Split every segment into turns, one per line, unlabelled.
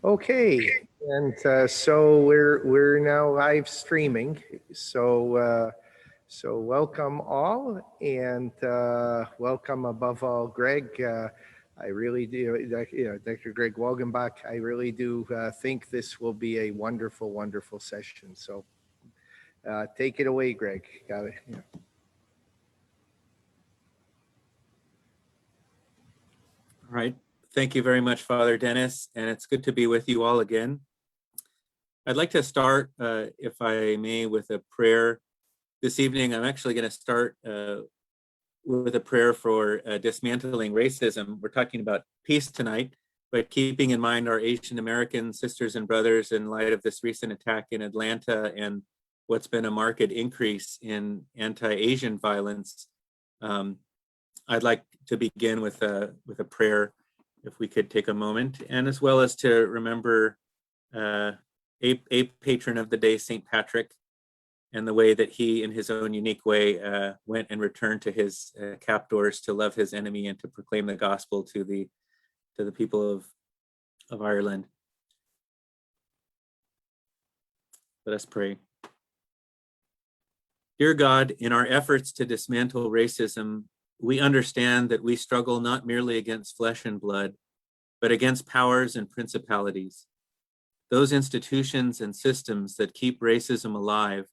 Okay, and so we're now live streaming. So welcome all, and welcome above all, Greg. I really do, Dr. Greg Wogenbach. I really do think this will be a wonderful, wonderful session. So take it away, Greg. Got it. Yeah.
All right. Thank you very much, Father Dennis, and it's good to be with you all again. I'd like to start, if I may, with a prayer. This evening, I'm actually going to start with a prayer for dismantling racism. We're talking about peace tonight, but keeping in mind our Asian American sisters and brothers in light of this recent attack in Atlanta and what's been a marked increase in anti-Asian violence. I'd like to begin with a prayer, if we could take a moment, and as well as to remember a patron of the day, St. Patrick, and the way that he, in his own unique way, went and returned to his captors to love his enemy and to proclaim the gospel to the people of Ireland. Let us pray. Dear God, in our efforts to dismantle racism, we understand that we struggle not merely against flesh and blood, but against powers and principalities, those institutions and systems that keep racism alive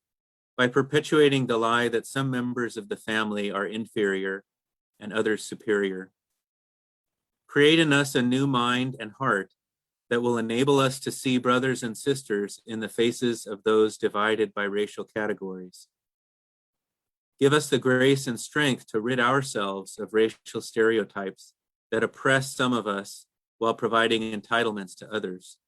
by perpetuating the lie that some members of the family are inferior and others superior. Create in us a new mind and heart that will enable us to see brothers and sisters in the faces of those divided by racial categories. Give us the grace and strength to rid ourselves of racial stereotypes that oppress some of us while providing entitlements to others.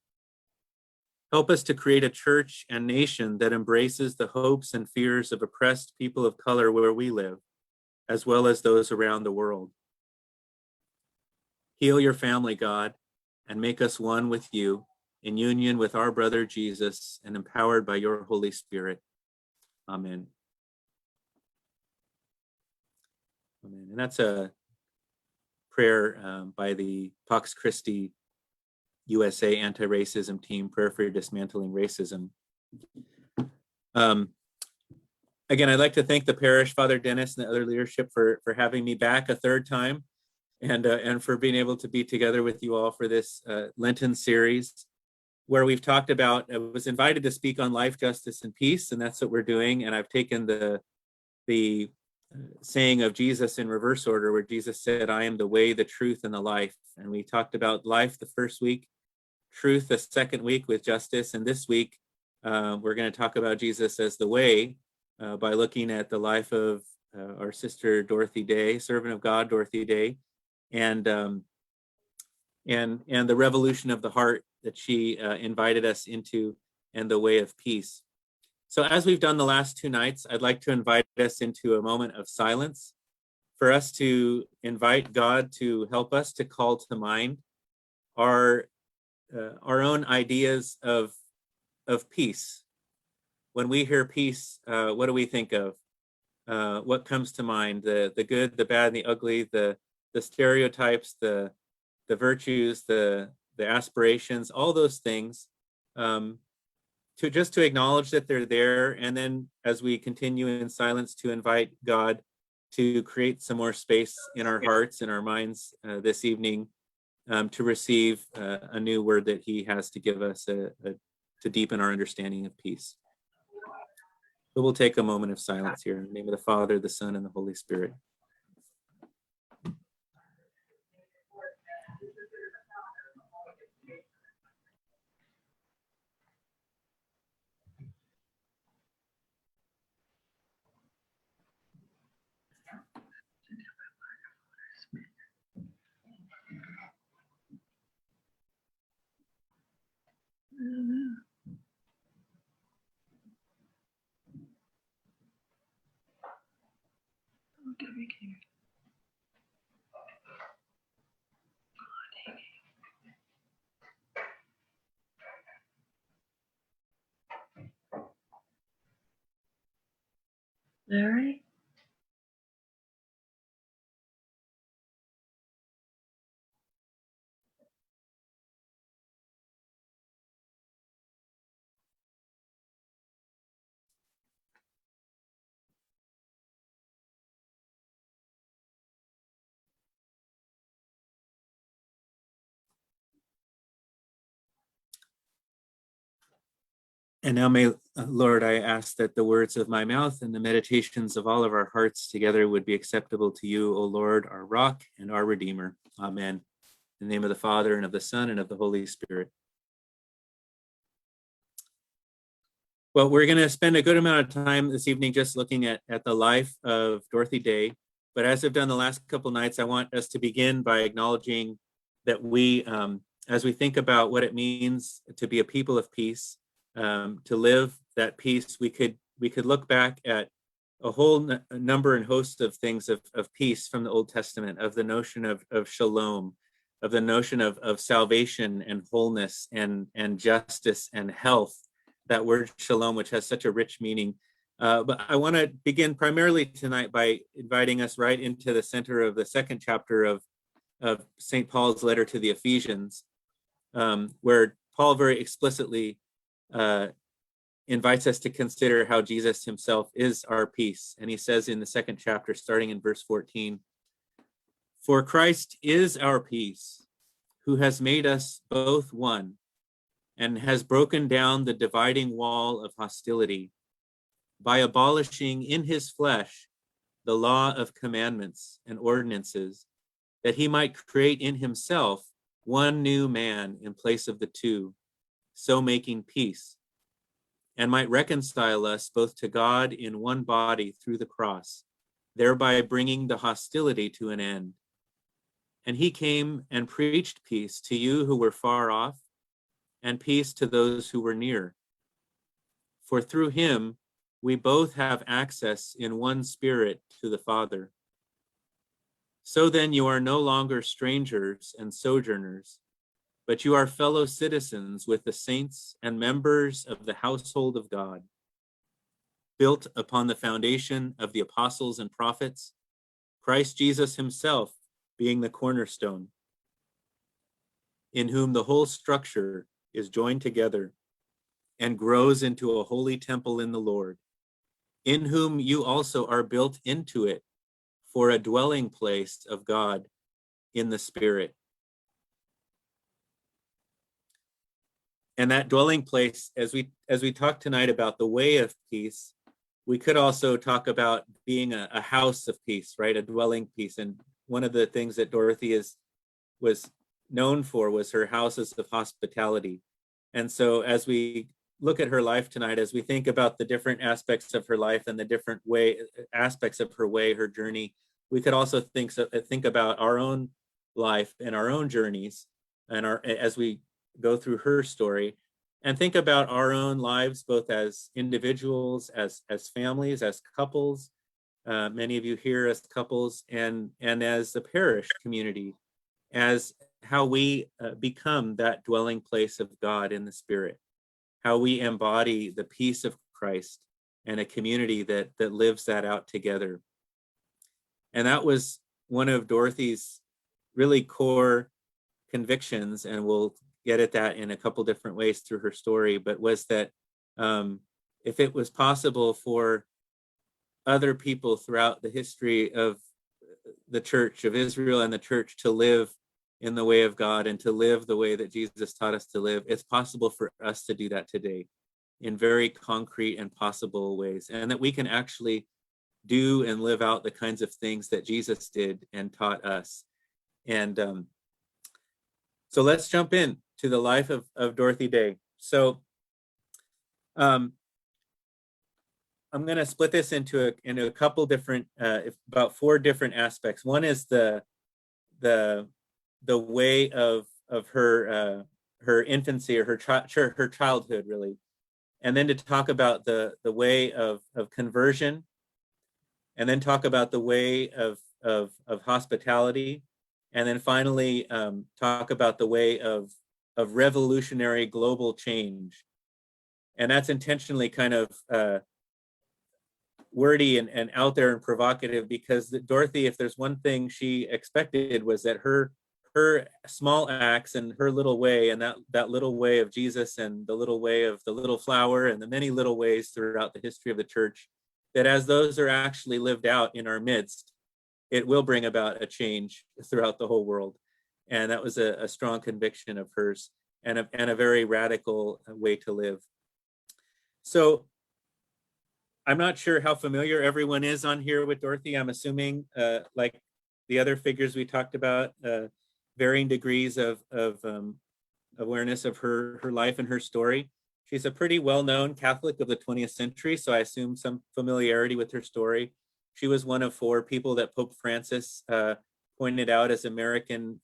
Help us to create a church and nation that embraces the hopes and fears of oppressed people of color where we live, as well as those around the world. Heal your family, God, and make us one with you in union with our brother Jesus and empowered by your Holy Spirit. Amen. Amen. And that's a prayer by the Pax Christi USA Anti-Racism Team, Prayer for Dismantling Racism. Again, I'd like to thank the parish, Father Dennis, and the other leadership for having me back a third time, and for being able to be together with you all for this Lenten series, where we've talked about, I was invited to speak on life, justice, and peace, and that's what we're doing. And I've taken the saying of Jesus in reverse order, where Jesus said, I am the way, the truth, and the life. And we talked about life the first week, truth the second week with justice, and this week we're going to talk about Jesus as the way by looking at the life of our sister Dorothy Day, servant of God Dorothy Day, and the revolution of the heart that she invited us into, and the way of peace. So as we've done the last two nights, I'd like to invite us into a moment of silence for us to invite God to help us to call to mind our own ideas of peace. When we hear peace, what do we think of? What comes to mind? The good, the bad, and the ugly, the stereotypes, the virtues, the aspirations, all those things. To acknowledge that they're there, and then as we continue in silence, to invite God to create some more space in our hearts and our minds this evening to receive a new word that he has to give us to deepen our understanding of peace. So we'll take a moment of silence here in the name of the Father, the Son, and the Holy Spirit.
All right.
And now may, Lord, I ask that the words of my mouth and the meditations of all of our hearts together would be acceptable to you, O Lord, our rock and our redeemer. Amen. In the name of the Father, and of the Son, and of the Holy Spirit. Well, we're going to spend a good amount of time this evening just looking at the life of Dorothy Day. But as I've done the last couple nights, I want us to begin by acknowledging that we, as we think about what it means to be a people of peace, to live that peace, we could look back at a whole number and host of things of peace from the Old Testament, of the notion of shalom, of the notion of salvation and wholeness and justice and health. That word shalom, which has such a rich meaning. But I want to begin primarily tonight by inviting us right into the center of the second chapter of St. Paul's letter to the Ephesians, where Paul very explicitly invites us to consider how Jesus himself is our peace. And he says in the second chapter, starting in verse 14, "For Christ is our peace, who has made us both one, and has broken down the dividing wall of hostility by abolishing in his flesh the law of commandments and ordinances, that he might create in himself one new man in place of the two, so making peace, and might reconcile us both to God in one body through the cross, thereby bringing the hostility to an end. And he came and preached peace to you who were far off, and peace to those who were near. For through him we both have access in one spirit to the Father. So then you are no longer strangers and sojourners, but you are fellow citizens with the saints and members of the household of God, built upon the foundation of the apostles and prophets, Christ Jesus himself being the cornerstone, in whom the whole structure is joined together and grows into a holy temple in the Lord, in whom you also are built into it for a dwelling place of God in the Spirit." And that dwelling place, as we talk tonight about the way of peace, we could also talk about being a house of peace, right? A dwelling peace. And one of the things that Dorothy was known for was her houses of hospitality. And so as we look at her life tonight, as we think about the different aspects of her life and the different aspects of her journey, we could also think about our own life and our own journeys, and as we go through her story, and think about our own lives, both as individuals, as families, as couples, many of you here as couples, and as the parish community, as how we become that dwelling place of God in the Spirit, how we embody the peace of Christ and a community that lives that out together. And that was one of Dorothy's really core convictions, and we'll get at that in a couple different ways through her story, but was that if it was possible for other people throughout the history of the Church of Israel and the Church to live in the way of God and to live the way that Jesus taught us to live, it's possible for us to do that today in very concrete and possible ways, and that we can actually do and live out the kinds of things that Jesus did and taught us. And so let's jump in to the life of Dorothy Day. So I'm going to split this into a couple different, about 4 different aspects. One is the way of her infancy, or her childhood, really, and then to talk about the way of conversion, and then talk about the way of hospitality, and then finally talk about the way of revolutionary global change. And that's intentionally kind of wordy and out there and provocative, because Dorothy, if there's one thing she expected, was that her small acts and her little way, and that little way of Jesus, and the little way of the little flower, and the many little ways throughout the history of the Church, that as those are actually lived out in our midst, it will bring about a change throughout the whole world. And that was a strong conviction of hers, and a very radical way to live. So I'm not sure how familiar everyone is on here with Dorothy. I'm assuming, like the other figures we talked about, varying degrees of awareness of her life and her story. She's a pretty well-known Catholic of the 20th century, so I assume some familiarity with her story. She was one of 4 people that Pope Francis pointed out as American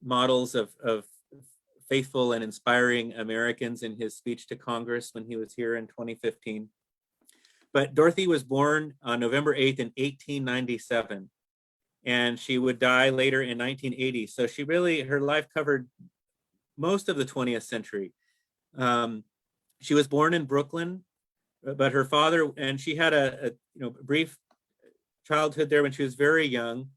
models of faithful and inspiring Americans in his speech to Congress when he was here in 2015. But Dorothy was born on November 8th in 1897, and she would die later in 1980. So she really, her life covered most of the 20th century. She was born in Brooklyn, but her father, and she had a brief childhood there when she was very young,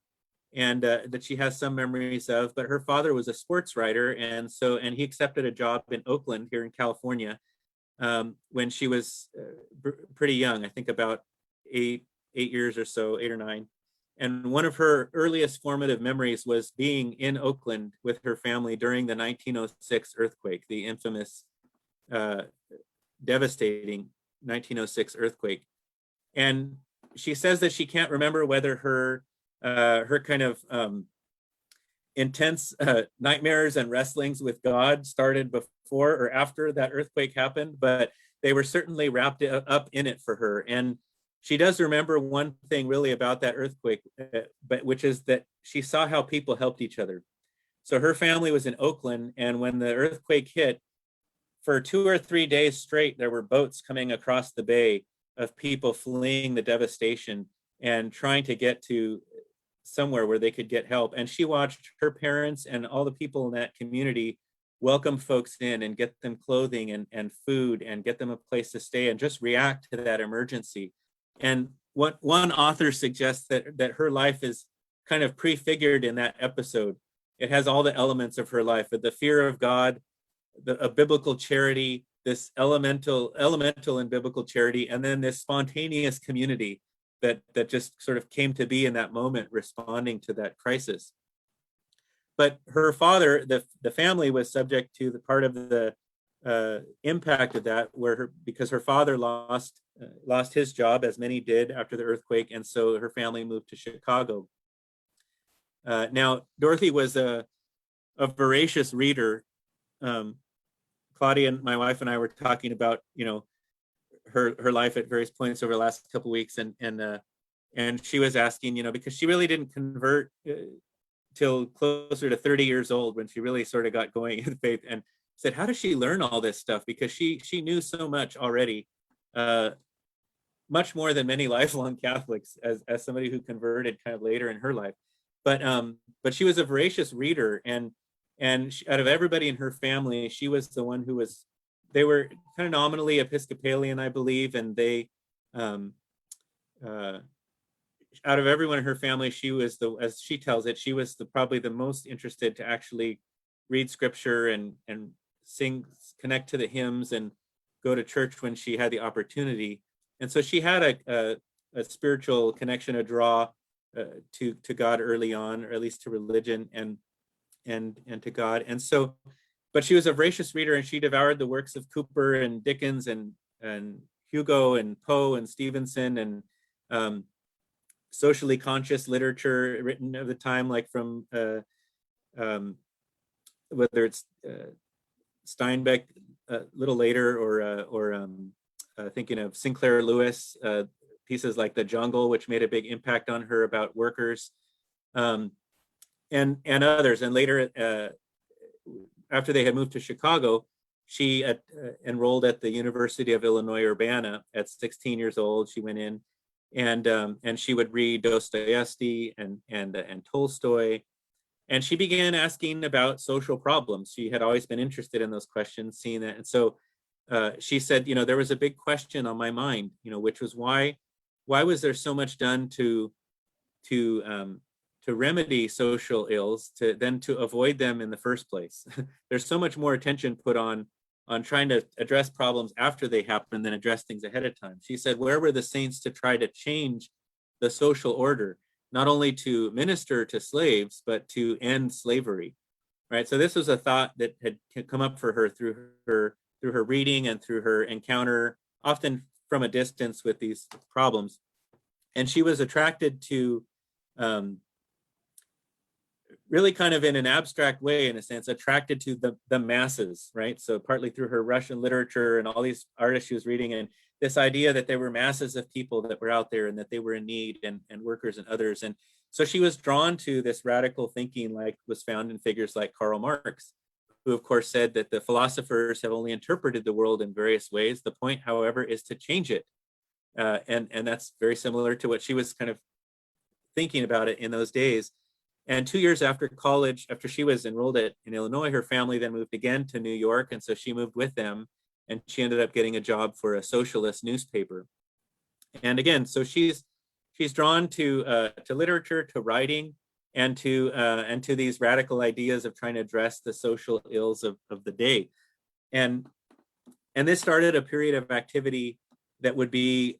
and that she has some memories of. But her father was a sports writer, and he accepted a job in Oakland here in California when she was pretty young. I think about 8 years or so, 8 or 9. And one of her earliest formative memories was being in Oakland with her family during the 1906 earthquake, the infamous, devastating 1906 earthquake. And she says that she can't remember whether her kind of intense nightmares and wrestlings with God started before or after that earthquake happened, but they were certainly wrapped up in it for her. And she does remember one thing really about that earthquake, but which is that she saw how people helped each other. So her family was in Oakland, and when the earthquake hit, for 2 or 3 days straight, there were boats coming across the bay of people fleeing the devastation and trying to get to somewhere where they could get help. And she watched her parents and all the people in that community welcome folks in and get them clothing and food and get them a place to stay and just react to that emergency. And what one author suggests that her life is kind of prefigured in that episode. It has all the elements of her life, the fear of God, a biblical charity, this elemental and biblical charity, and then this spontaneous community that just sort of came to be in that moment, responding to that crisis. But her father, the family was subject to the part of the impact of that, because her father lost his job, as many did after the earthquake, and so her family moved to Chicago. Now, Dorothy was a voracious reader. Claudia, and my wife, and I were talking about her life at various points over the last couple of weeks, and she was asking, because she really didn't convert till closer to 30 years old, when she really sort of got going in faith, and said, how does she learn all this stuff? Because she knew so much already, much more than many lifelong Catholics, as somebody who converted kind of later in her life. But she was a voracious reader, and out of everybody in her family, she was the one who was. They were kind of nominally Episcopalian, I believe, and they, out of everyone in her family, she was as she tells it, she was probably the most interested to actually read scripture and sing, connect to the hymns, and go to church when she had the opportunity. And so she had a spiritual connection, a draw to God early on, or at least to religion and to God. And so, but she was a voracious reader, and she devoured the works of Cooper and Dickens and Hugo and Poe and Stevenson, and socially conscious literature written of the time, like from whether it's Steinbeck a little later, or thinking of Sinclair Lewis, pieces like The Jungle, which made a big impact on her, about workers, and others. And later, after they had moved to Chicago, she enrolled at the University of Illinois Urbana at 16 years old. She went in, and she would read Dostoevsky and Tolstoy, and she began asking about social problems. She had always been interested in those questions, seeing that. And so she said, there was a big question on my mind, which was why was there so much done to remedy social ills than to avoid them in the first place? There's so much more attention put on trying to address problems after they happen than address things ahead of time. She said, where were the saints to try to change the social order, not only to minister to slaves, but to end slavery, right? So this was a thought that had come up for her through her reading and through her encounter, often from a distance, with these problems. And she was attracted to, really kind of in an abstract way, in a sense, attracted to the masses, right? So partly through her Russian literature and all these artists she was reading, and this idea that there were masses of people that were out there and that they were in need, and workers and others. And so she was drawn to this radical thinking, like was found in figures like Karl Marx, who of course said that the philosophers have only interpreted the world in various ways. The point, however, is to change it. And that's very similar to what she was kind of thinking about it in those days. And 2 years after college, after she was enrolled in Illinois, her family then moved again to New York. And so she moved with them, and she ended up getting a job for a socialist newspaper. And again, so she's drawn to literature, to writing, and to these radical ideas of trying to address the social ills of the day. And this started a period of activity that would be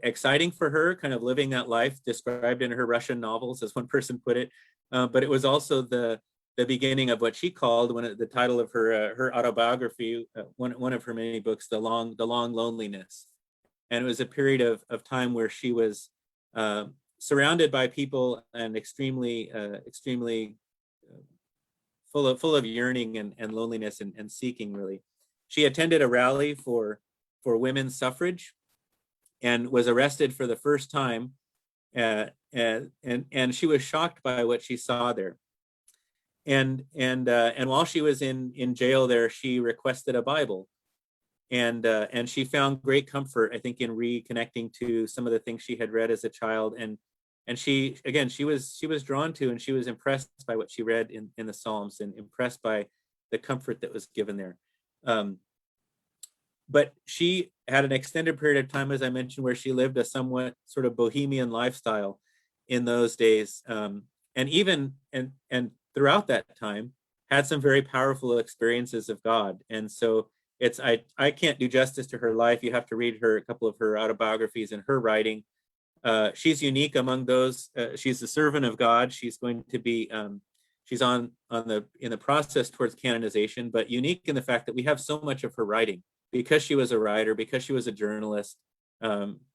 exciting for her, kind of living that life described in her Russian novels, as one person put it. But it was also the beginning of what she called, the title of her autobiography, one of her many books, the long loneliness. And it was a period of time where she was surrounded by people and extremely full of yearning and loneliness and seeking, really. She attended a rally for women's suffrage and was arrested for the first time, and she was shocked by what she saw there. And while she was in jail there, she requested a Bible, and she found great comfort, I think, in reconnecting to some of the things she had read as a child. And she was drawn to, and she was impressed by what she read in the Psalms, and impressed by the comfort that was given there. But she had an extended period of time, as I mentioned, where she lived a somewhat sort of bohemian lifestyle in those days, and throughout that time had some very powerful experiences of God. And so I can't do justice to her life. You have to read a couple of her autobiographies and her writing. She's unique among those. She's the servant of God. She's going to be she's in the process towards canonization, but unique in the fact that we have so much of her writing. Because she was a writer, because she was a journalist,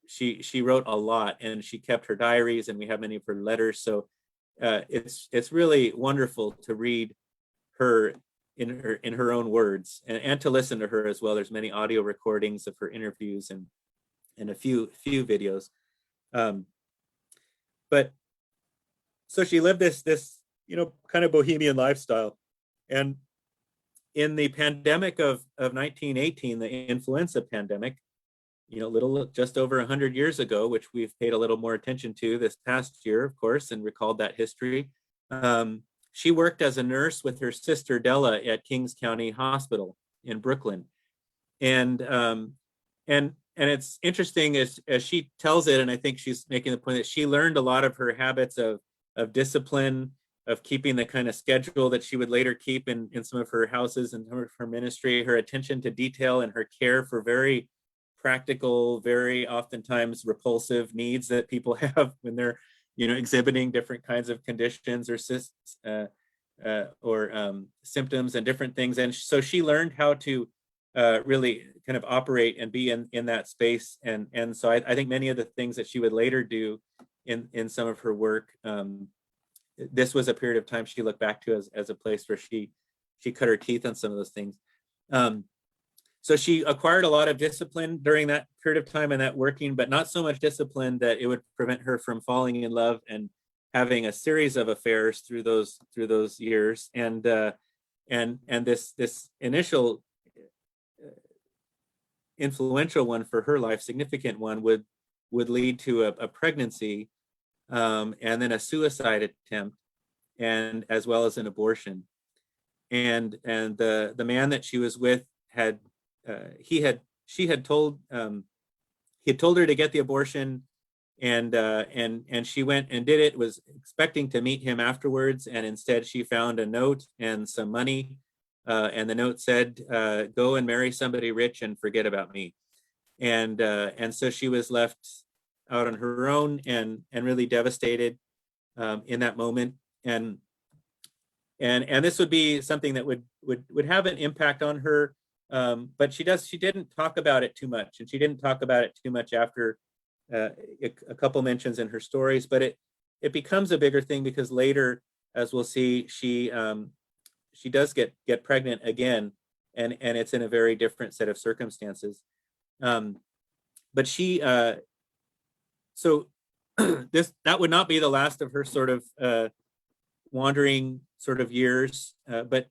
she wrote a lot, and she kept her diaries, and we have many of her letters. So it's really wonderful to read her in her own words, and to listen to her as well. There's many audio recordings of her interviews and a few videos. But so she lived this kind of bohemian lifestyle. And in the pandemic of 1918, the influenza pandemic, just over 100 years ago, which we've paid a little more attention to this past year, of course, and recalled that history. She worked as a nurse with her sister Della at Kings County Hospital in Brooklyn, and it's interesting as she tells it, and I think she's making the point that she learned a lot of her habits of discipline, of keeping the kind of schedule that she would later keep in some of her houses and her ministry, her attention to detail and her care for very practical, very oftentimes repulsive needs that people have when they're, exhibiting different kinds of conditions or symptoms and different things. And so she learned how to really kind of operate and be in that space. And so I think many of the things that she would later do in some of her work, this was a period of time she looked back to as a place where she cut her teeth on some of those things. So she acquired a lot of discipline during that period of time and that working, but not so much discipline that it would prevent her from falling in love and having a series of affairs through those years. And this initial influential one for her life, significant one, would lead to a pregnancy, and then a suicide attempt, and as well as an abortion. And the man that she was with he had told her to get the abortion, and she went and did it, was expecting to meet him afterwards, and instead she found a note and some money, and the note said, "Go and marry somebody rich and forget about me." And so she was left out on her own and really devastated in that moment. And this would be something that would have an impact on her But she didn't talk about it too much, and she didn't talk about it too much after a couple mentions in her stories. But it becomes a bigger thing because later, as we'll see, she does get pregnant again, and it's in a very different set of circumstances. But she so that would not be the last of her sort of wandering sort of years, but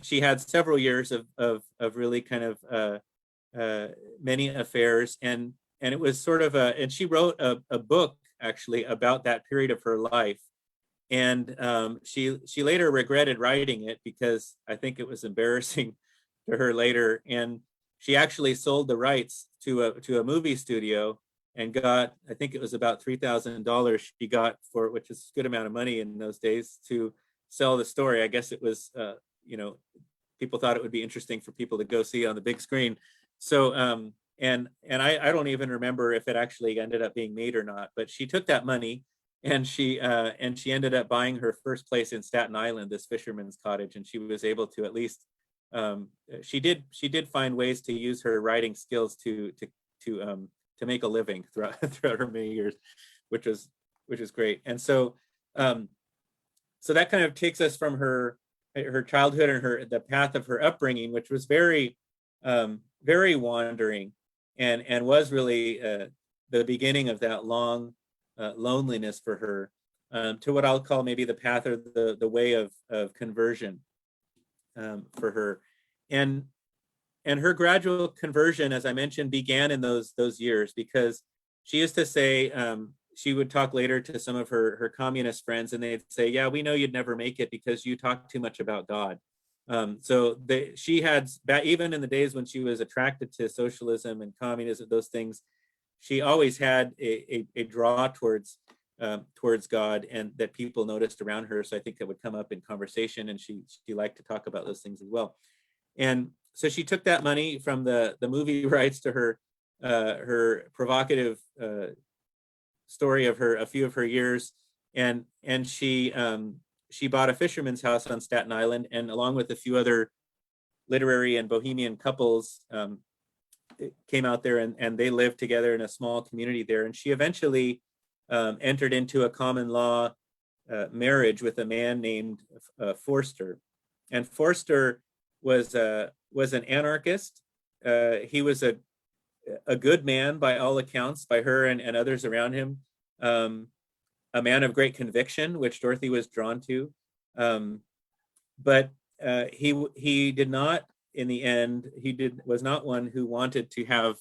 she had several years of really kind of many affairs, and it was sort of and she wrote a book actually about that period of her life, and she later regretted writing it because I think it was embarrassing to her later, and she actually sold the rights to a movie studio and got, I think it was about $3,000 she got for, which is a good amount of money in those days, to sell the story. I guess it was, people thought it would be interesting for people to go see on the big screen. So, and I don't even remember if it actually ended up being made or not, but she took that money and she ended up buying her first place in Staten Island, this fisherman's cottage, and she was able to at least, she did find ways to use her writing skills to make a living throughout her many years, which is great. And so so that kind of takes us from her childhood and the path of her upbringing, which was very very wandering, and was really the beginning of that long loneliness for her, to what I'll call maybe the path or the way of conversion for her. And her gradual conversion, as I mentioned, began in those years, because she used to say, she would talk later to some of her communist friends, and they'd say, yeah, we know you'd never make it because you talk too much about God. So she had, even in the days when she was attracted to socialism and communism, those things, she always had a draw towards God, and that people noticed around her. So I think that would come up in conversation, and she liked to talk about those things as well. And so she took that money from the movie rights to her provocative story of a few of her years, and she bought a fisherman's house on Staten Island, and along with a few other literary and bohemian couples, came out there, and they lived together in a small community there. And she eventually entered into a common law marriage with a man named Forster. And Forster was an anarchist. He was a good man by all accounts, by her and others around him. A man of great conviction, which Dorothy was drawn to. But he did not, in the end, was not one who wanted to have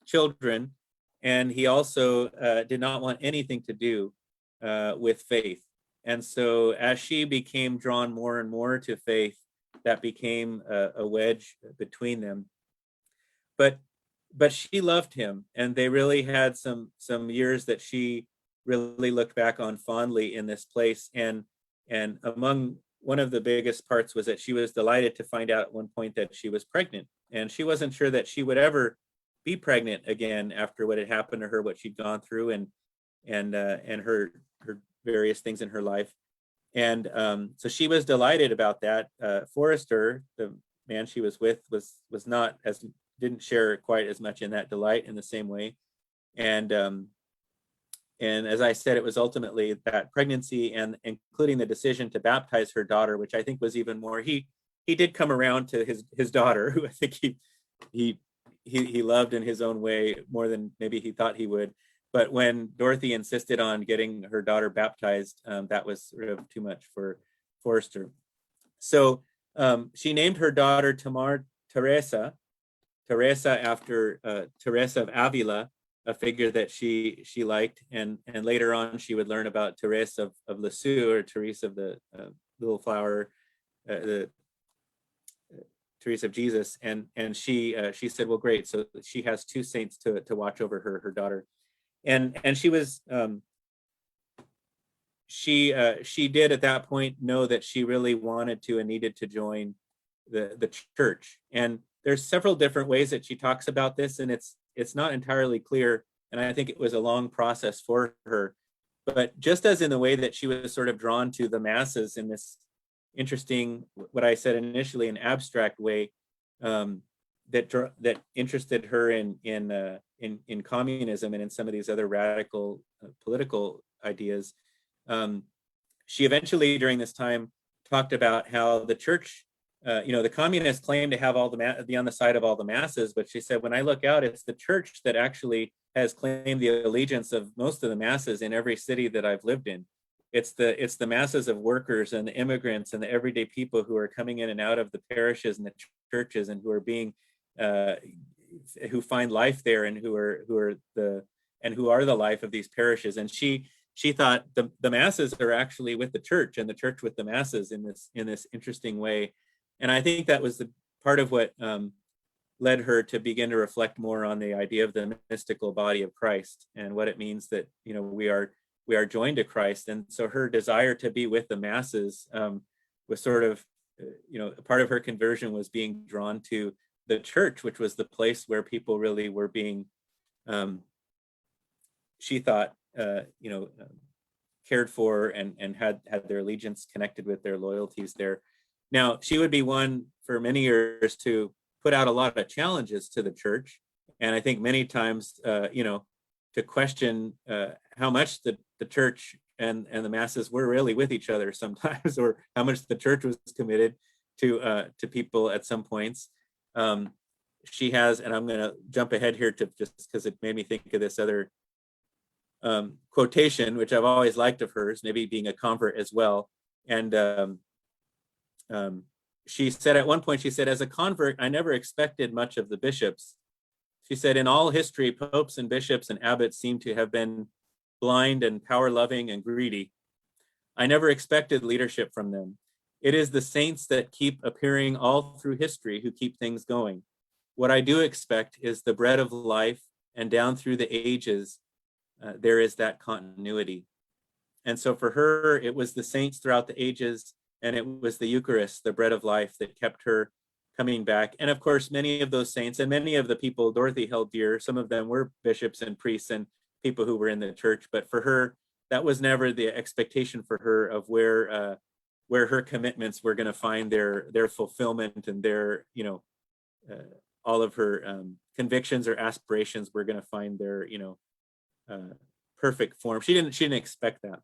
children, and he also did not want anything to do with faith. And so as she became drawn more and more to faith, that became a wedge between them. But she loved him, and they really had some years that she really looked back on fondly in this place. And among one of the biggest parts was that she was delighted to find out at one point that she was pregnant, and she wasn't sure that she would ever be pregnant again after what had happened to her, what she'd gone through, and her various things in her life. And so she was delighted about that. Forrester, the man she was with, was not didn't share quite as much in that delight in the same way. And as I said, it was ultimately that pregnancy, and including the decision to baptize her daughter, which I think was even more. He did come around to his daughter, who I think he loved in his own way more than maybe he thought he would. But when Dorothy insisted on getting her daughter baptized, that was sort of too much for Forrester. So she named her daughter Teresa after Teresa of Avila, a figure that she liked, and later on she would learn about Teresa of Lisieux, or Teresa of the Little Flower, the Teresa of Jesus, and she said, well, great, so she has two saints to watch over her daughter. And she was she did at that point know that she really wanted to and needed to join the church. And there's several different ways that she talks about this, and it's not entirely clear. And I think it was a long process for her. But just as in the way that she was sort of drawn to the masses in this interesting, what I said initially, an abstract way, that interested her in communism and in some of these other radical political ideas. She eventually, during this time, talked about how the church, the communists claim to have be on the side of all the masses, but she said, when I look out, it's the church that actually has claimed the allegiance of most of the masses in every city that I've lived in. It's the masses of workers and the immigrants and the everyday people who are coming in and out of the parishes and the churches and who are being who find life there and who are the life of these parishes. And she thought the masses are actually with the church and the church with the masses in this interesting way. And I think that was the part of what led her to begin to reflect more on the idea of the mystical body of Christ and what it means that we are joined to Christ. And so her desire to be with the masses was sort of part of her conversion was being drawn to the church, which was the place where people really were being she thought cared for and had their allegiance connected with their loyalties there. Now, she would be one for many years to put out a lot of challenges to the church. And I think many times, to question how much the church and the masses were really with each other sometimes, or how much the church was committed to people at some points. She has, and I'm going to jump ahead here to just because it made me think of this other quotation, which I've always liked of hers, maybe being a convert as well. And she said at one point, she said, as a convert, I never expected much of the bishops. She said, in all history, popes and bishops and abbots seem to have been blind and power-loving and greedy. I never expected leadership from them. It is the saints that keep appearing all through history who keep things going. What I do expect is the bread of life, and down through the ages, there is that continuity. And so for her, it was the saints throughout the ages, and it was the Eucharist, the bread of life, that kept her coming back. And of course, many of those saints and many of the people Dorothy held dear, some of them were bishops and priests and people who were in the church. But for her, that was never the expectation for her of where her commitments were going to find their fulfillment, and their, all of her convictions or aspirations were going to find their, perfect form. She didn't expect that.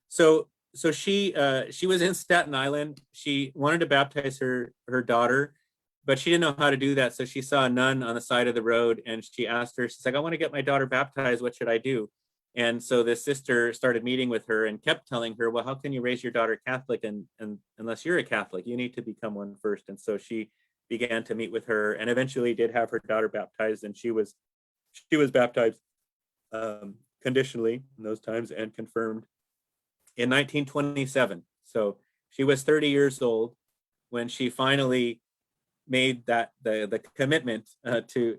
So she was in Staten Island. She wanted to baptize her daughter, but she didn't know how to do that. So she saw a nun on the side of the road, and she asked her, she's like, I want to get my daughter baptized. What should I do? And so this sister started meeting with her and kept telling her, well, how can you raise your daughter Catholic and unless you're a Catholic? You need to become one first. And so she began to meet with her and eventually did have her daughter baptized, and she was baptized conditionally in those times and confirmed in 1927. So she was 30 years old when she finally made that the commitment to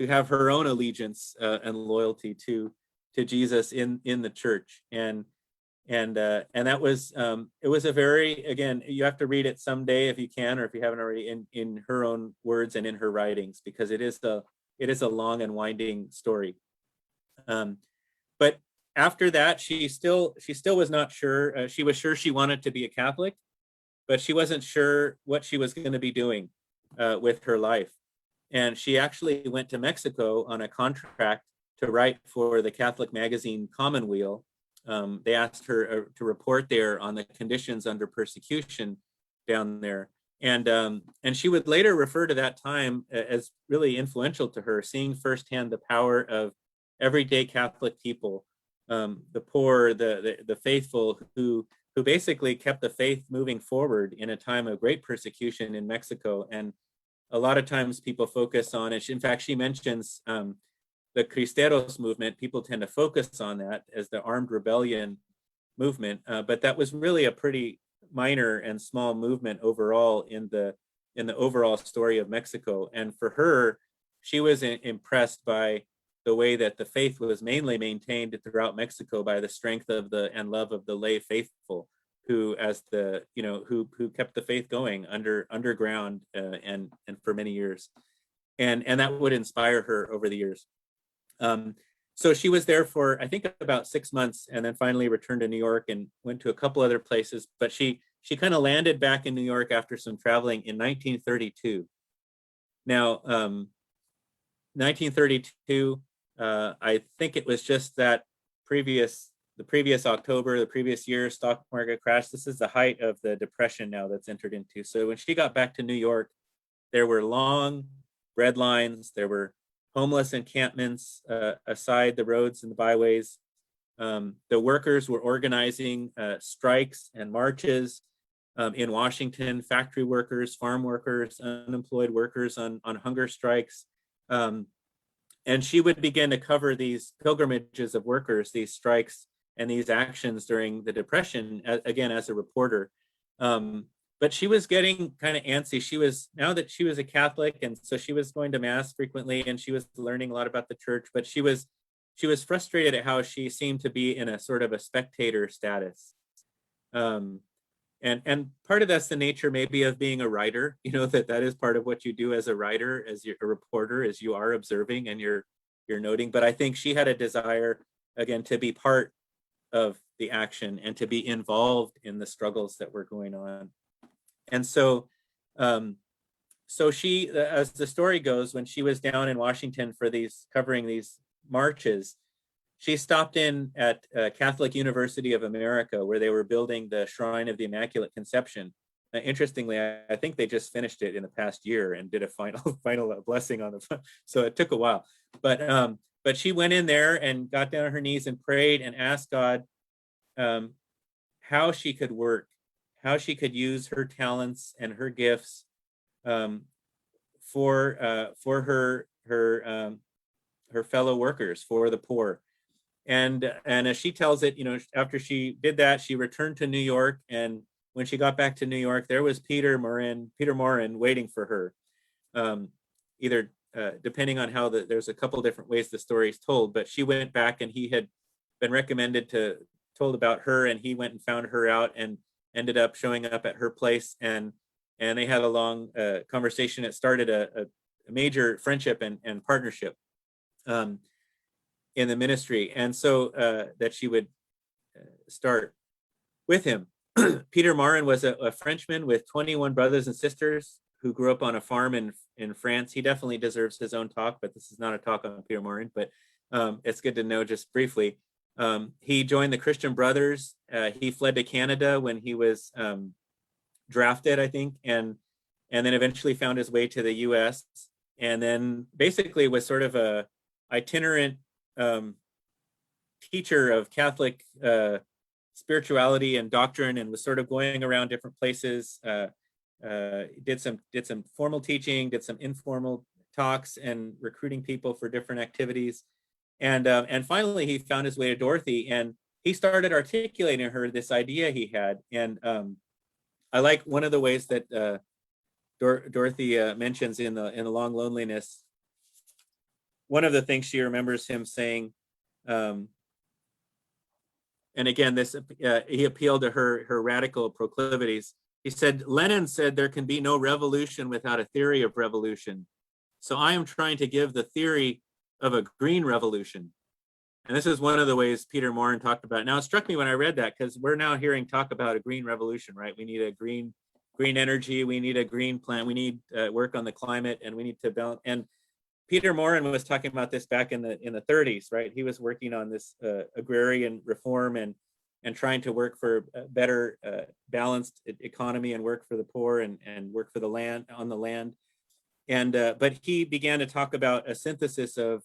have her own allegiance and loyalty to Jesus in the church. And that was it was a very, again, you have to read it someday if you can, or if you haven't already, in her own words and in her writings, because it is a long and winding story. But after that, she still was not sure. She was sure she wanted to be a Catholic, but she wasn't sure what she was going to be doing with her life. And she actually went to Mexico on a contract to write for the Catholic magazine Commonweal. They asked her to report there on the conditions under persecution down there. And she would later refer to that time as really influential to her, seeing firsthand the power of everyday Catholic people, the poor, the faithful, who basically kept the faith moving forward in a time of great persecution in Mexico. And a lot of times people focus on it. In fact, she mentions the Cristeros movement. People tend to focus on that as the armed rebellion movement, but that was really a pretty minor and small movement overall in the overall story of Mexico. And for her, she was impressed by the way that the faith was mainly maintained throughout Mexico by the strength of and love of the lay faithful, who who kept the faith going underground and for many years, and that would inspire her over the years. So she was there for, I think, about 6 months, and then finally returned to New York and went to a couple other places. But she she kind of landed back in New York after some traveling in 1932. Now, 1932, I think it was just that the previous October, the previous year, stock market crash. This is the height of the depression now that's entered into. So when she got back to New York, there were long red lines. There were homeless encampments aside the roads and the byways. The workers were organizing strikes and marches in Washington, factory workers, farm workers, unemployed workers on hunger strikes. And she would begin to cover these pilgrimages of workers, these strikes and these actions during the Depression, again, as a reporter. But she was getting kind of antsy. Now that she was a Catholic, and so she was going to Mass frequently, and she was learning a lot about the church, but she was frustrated at how she seemed to be in a sort of a spectator status. And part of that's the nature maybe of being a writer, that is part of what you do as a writer, as you're a reporter, is you are observing and you're noting. But I think she had a desire, again, to be part of the action and to be involved in the struggles that were going on. And so she, as the story goes, when she was down in Washington for covering these marches, she stopped in at Catholic University of America, where they were building the Shrine of the Immaculate Conception. Interestingly, I think they just finished it in the past year and did a final blessing on the. So it took a while, but she went in there and got down on her knees and prayed and asked God how she could work, how she could use her talents and her gifts for her fellow workers, for the poor. And as she tells it, after she did that, she returned to New York. And when she got back to New York, there was Peter Morin waiting for her. Either depending on how there's a couple different ways the story is told, but she went back and he had been told about her, and he went and found her out and ended up showing up at her place, and they had a long conversation. It started a major friendship and partnership in the ministry, and so that she would start with him. Peter Morin was a Frenchman with 21 brothers and sisters who grew up on a farm in France. He definitely deserves his own talk, but this is not a talk on Peter Morin, but it's good to know just briefly. He joined the Christian Brothers. He fled to Canada when he was drafted, I think, and then eventually found his way to the US, and then basically was sort of a itinerant teacher of Catholic spirituality and doctrine, and was sort of going around different places, did some formal teaching, did some informal talks, and recruiting people for different activities. And finally he found his way to Dorothy, and he started articulating her this idea he had. And I like one of the ways that Dorothy mentions in the Long Loneliness. One of the things she remembers him saying, and again, he appealed to her radical proclivities. He said, Lenin said there can be no revolution without a theory of revolution. So I am trying to give the theory of a green revolution. And this is one of the ways Peter Morin talked about it. Now, it struck me when I read that, because we're now hearing talk about a green revolution, right? We need a green energy. We need a green plan. We need work on the climate, and we need to balance. And Peter Morin was talking about this back in the 30s, right? He was working on this agrarian reform and trying to work for a better balanced economy and work for the poor and work for the land, on the land. And but he began to talk about a synthesis of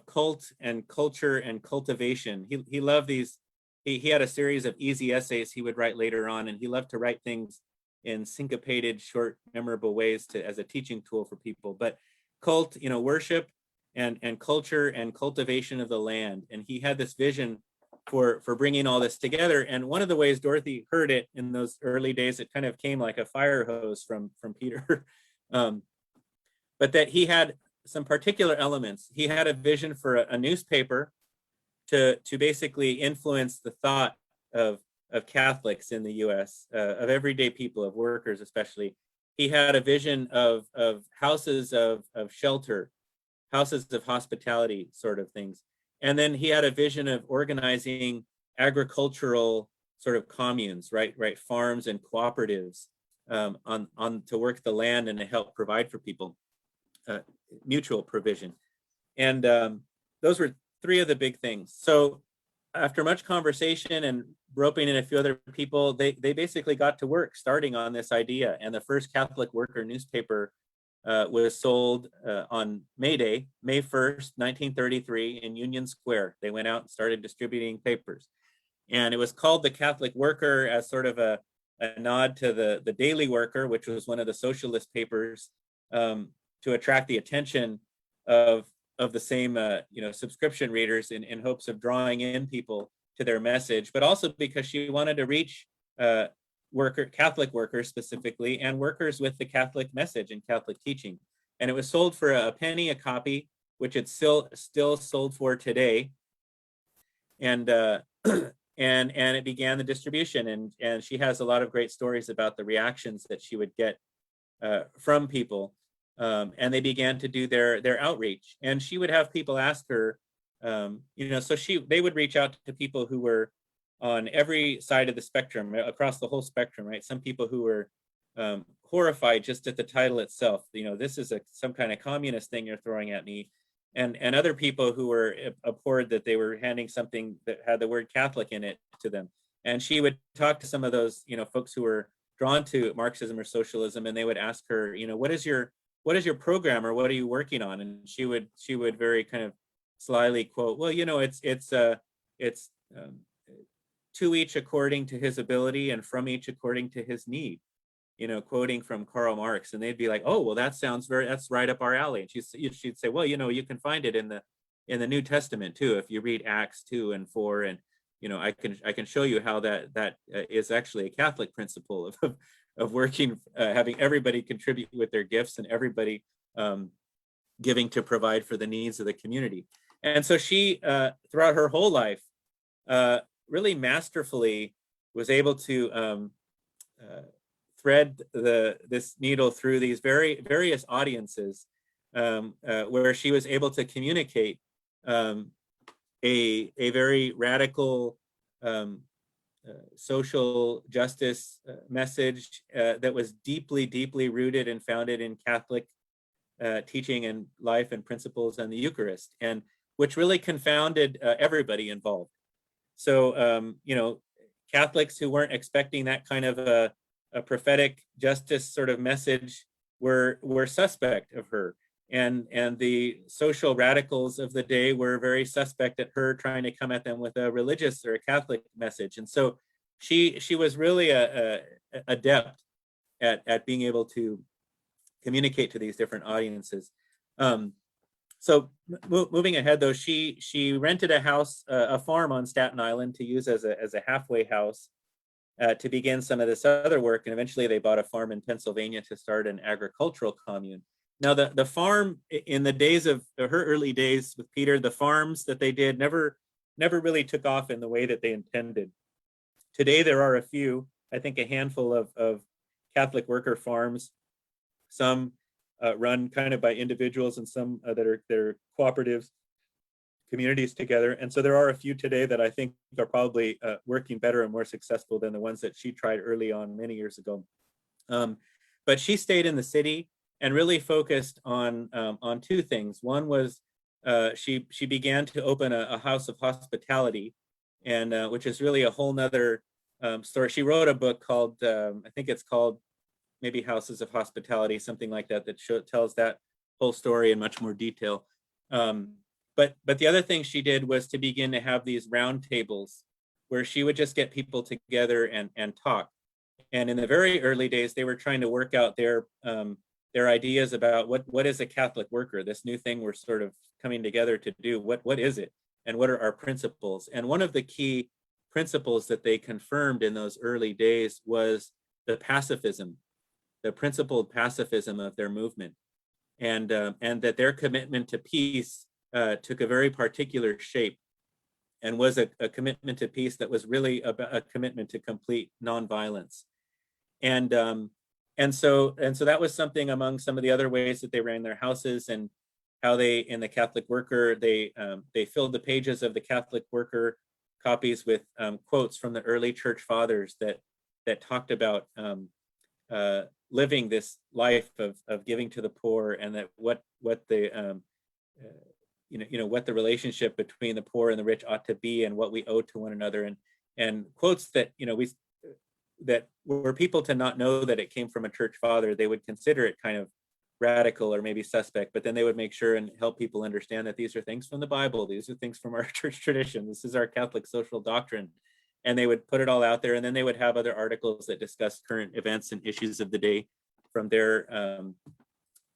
cult and culture and cultivation. He loved these. He had a series of easy essays he would write later on, and he loved to write things in syncopated, short, memorable ways as a teaching tool for people. But cult, worship and culture and cultivation of the land. And he had this vision for bringing all this together. And one of the ways Dorothy heard it in those early days, it kind of came like a fire hose from Peter. But that he had some particular elements. He had a vision for a newspaper to basically influence the thought of Catholics in the US, of everyday people, of workers especially. He had a vision of houses of shelter, houses of hospitality sort of things. And then he had a vision of organizing agricultural sort of communes, right, farms and cooperatives on to work the land and to help provide for people, mutual provision. And those were three of the big things. So after much conversation and roping in a few other people, they basically got to work starting on this idea. And the first Catholic worker newspaper was sold on May Day, May 1st, 1933 in Union Square. They went out and started distributing papers. And it was called the Catholic Worker as sort of a nod to the Daily Worker, which was one of the socialist papers, to attract the attention of the same subscription readers in hopes of drawing in people to their message, but also because she wanted to reach Catholic workers specifically, and workers with the Catholic message and Catholic teaching. And it was sold for a penny a copy, which it's still sold for today. And and it began the distribution, and she has a lot of great stories about the reactions that she would get from people. And they began to do their outreach, and she would have people ask her, so they would reach out to people who were on every side of the spectrum, across the whole spectrum, right? Some people who were horrified just at the title itself. This is some kind of communist thing you're throwing at me. And other people who were abhorred that they were handing something that had the word Catholic in it to them. And she would talk to some of those, folks who were drawn to Marxism or socialism, and they would ask her, what is your program, or what are you working on? And she would very kind of slyly quote, well, it's to each according to his ability and from each according to his need, quoting from Karl Marx. And they'd be like, oh, well, that's right up our alley. And she'd say, well, you can find it in the New Testament too, if you read Acts 2 and 4, and I can show you how that is actually a Catholic principle of working, having everybody contribute with their gifts and everybody giving to provide for the needs of the community. And so she, throughout her whole life, really masterfully was able to thread this needle through these various audiences, where she was able to communicate a very radical social justice message that was deeply, deeply rooted and founded in Catholic teaching and life and principles and the Eucharist, and which really confounded everybody involved. So, Catholics who weren't expecting that kind of a prophetic justice sort of message were suspect of her. And the social radicals of the day were very suspect at her trying to come at them with a religious or a Catholic message. And so she was really a adept at being able to communicate to these different audiences. So moving ahead, though, she rented a house, a farm on Staten Island to use as a halfway house to begin some of this other work. And eventually they bought a farm in Pennsylvania to start an agricultural commune. Now, the farm, in the days of her early days with Peter, the farms that they did never really took off in the way that they intended. Today, there are a few, I think a handful of Catholic worker farms, some run kind of by individuals and some that are cooperatives, communities together. And so there are a few today that I think are probably working better and more successful than the ones that she tried early on many years ago. But she stayed in the city and really focused on two things. One was she began to open a house of hospitality, and which is really a whole nother story. She wrote a book called, I think it's called maybe Houses of Hospitality, something like that, that tells that whole story in much more detail. But the other thing she did was to begin to have these round tables where she would just get people together and talk. And in the very early days, they were trying to work out their ideas about what is a Catholic worker, this new thing we're sort of coming together to do. What is it? And what are our principles? And one of the key principles that they confirmed in those early days was the pacifism, the principled pacifism of their movement, and that their commitment to peace took a very particular shape, and was a commitment to peace that was really a commitment to complete nonviolence. And so that was something among some of the other ways that they ran their houses, and how they, in the Catholic Worker, they filled the pages of the Catholic Worker copies with quotes from the early church fathers that talked about living this life of giving to the poor, and that what the what the relationship between the poor and the rich ought to be, and what we owe to one another, and quotes that we that were people to not know that it came from a church father, they would consider it kind of radical or maybe suspect, but then they would make sure and help people understand that these are things from the Bible, these are things from our church tradition, this is our Catholic social doctrine. And they would put it all out there, and then they would have other articles that discuss current events and issues of the day from their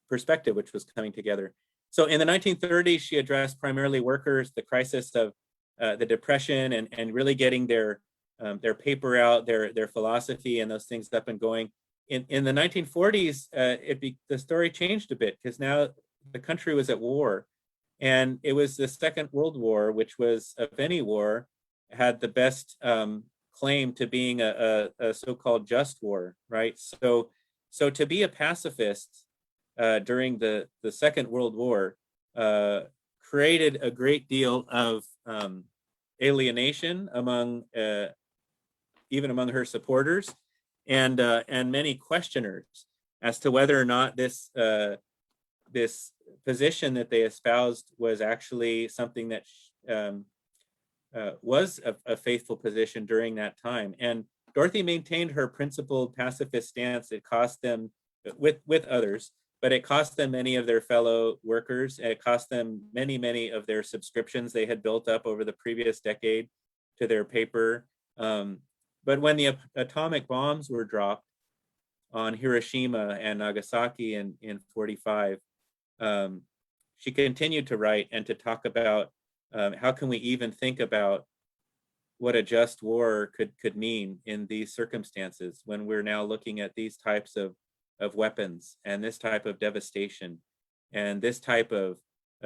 perspective, which was coming together. So in the 1930s, she addressed primarily workers, the crisis of the Depression, and really getting their paper out, their philosophy and those things up and going. In the 1940s, the story changed a bit, because now the country was at war, and it was the Second World War, which was, of any war, had the best claim to being a so-called just war, right? So to be a pacifist during the Second World War created a great deal of alienation among even among her supporters, and many questioners as to whether or not this position that they espoused was actually something that was a faithful position during that time. And Dorothy maintained her principled pacifist stance. It cost them, with others, but it cost them many of their fellow workers. It cost them many of their subscriptions they had built up over the previous decade to their paper. But when the atomic bombs were dropped on Hiroshima and Nagasaki in 1945, she continued to write and to talk about how can we even think about what a just war could mean in these circumstances, when we're now looking at these types of weapons and this type of devastation and this type of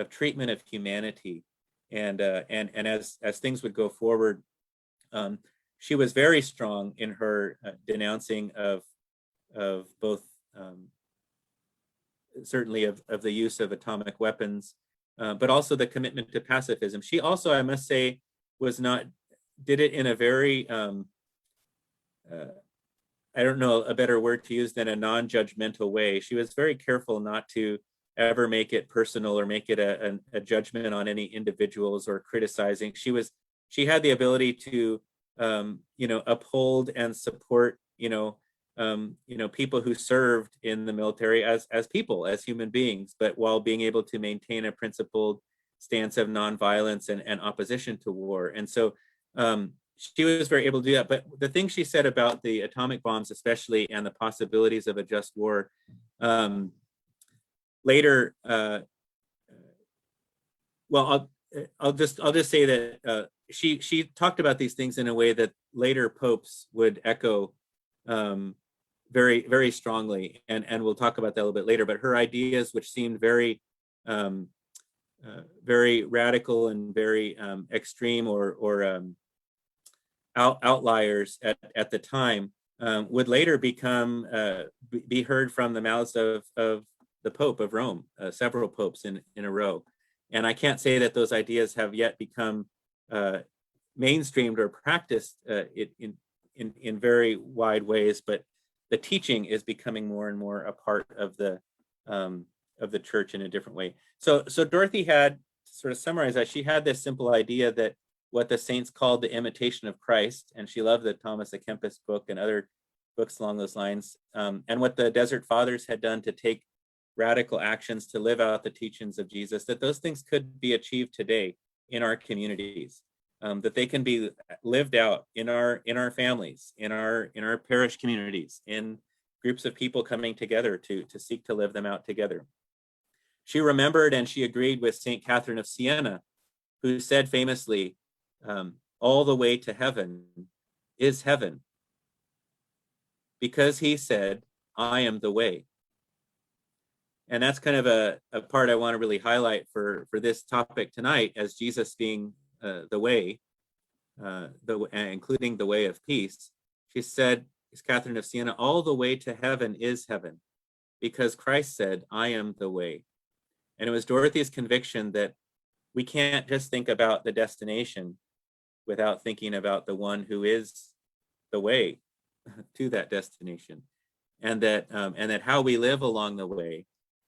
treatment of humanity. And as things would go forward, she was very strong in her denouncing of both certainly of the use of atomic weapons, but also the commitment to pacifism. She also, I must say, did it in a very, I don't know a better word to use than a non-judgmental way. She was very careful not to ever make it personal or make it a judgment on any individuals or criticizing. She had the ability to uphold and support people who served in the military as people, as human beings, but while being able to maintain a principled stance of nonviolence and opposition to war. And so she was very able to do that. But the thing she said about the atomic bombs, especially, and the possibilities of a just war, later, well, I'll just say that she talked about these things in a way that later popes would echo very, very strongly, and we'll talk about that a little bit later. But her ideas, which seemed very very radical and very extreme or outliers at the time, would later be heard from the mouths of the Pope of Rome, several popes in a row. And I can't say that those ideas have yet become mainstreamed or practiced in very wide ways, but the teaching is becoming more and more a part of the church in a different way. So Dorothy had, to sort of summarize that, she had this simple idea that what the saints called the imitation of Christ, and she loved the Thomas à Kempis book and other books along those lines, and what the Desert Fathers had done to take radical actions to live out the teachings of Jesus, that those things could be achieved today in our communities, that they can be lived out in our families, in our parish communities, in groups of people coming together to seek to live them out together. She remembered and she agreed with St. Catherine of Siena, who said famously, all the way to heaven is heaven, because he said, I am the way. And that's kind of a part I want to really highlight for this topic tonight, as Jesus being the way, including the way of peace. She said, as Catherine of Siena, all the way to heaven is heaven, because Christ said, I am the way. And it was Dorothy's conviction that we can't just think about the destination, without thinking about the one who is the way to that destination, and that how we live along the way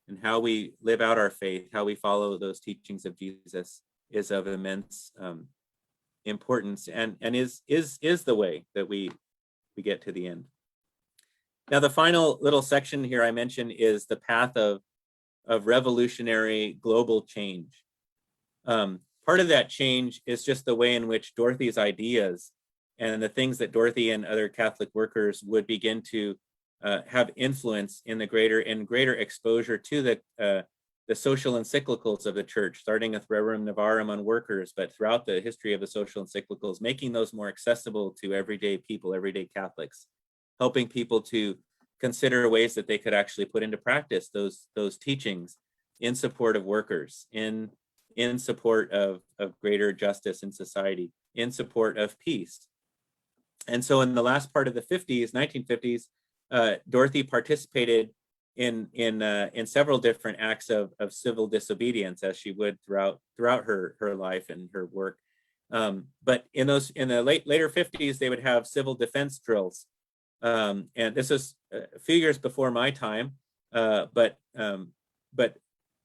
and how we live out our faith, how we follow those teachings of Jesus is of immense importance, and is the way that we get to the end. Now, the final little section here I mentioned is the path of revolutionary global change. Part of that change is just the way in which Dorothy's ideas and the things that Dorothy and other Catholic workers would begin to have influence in greater exposure to the social encyclicals of the church, starting with Rerum Novarum on workers, but throughout the history of the social encyclicals, making those more accessible to everyday people, everyday Catholics, helping people to consider ways that they could actually put into practice those teachings in support of workers, in support of greater justice in society, in support of peace. And so in the last part of the 1950s, Dorothy participated in several different acts of civil disobedience, as she would throughout her life and her work. But in the later 50s, they would have civil defense drills. And this is a few years before my time, but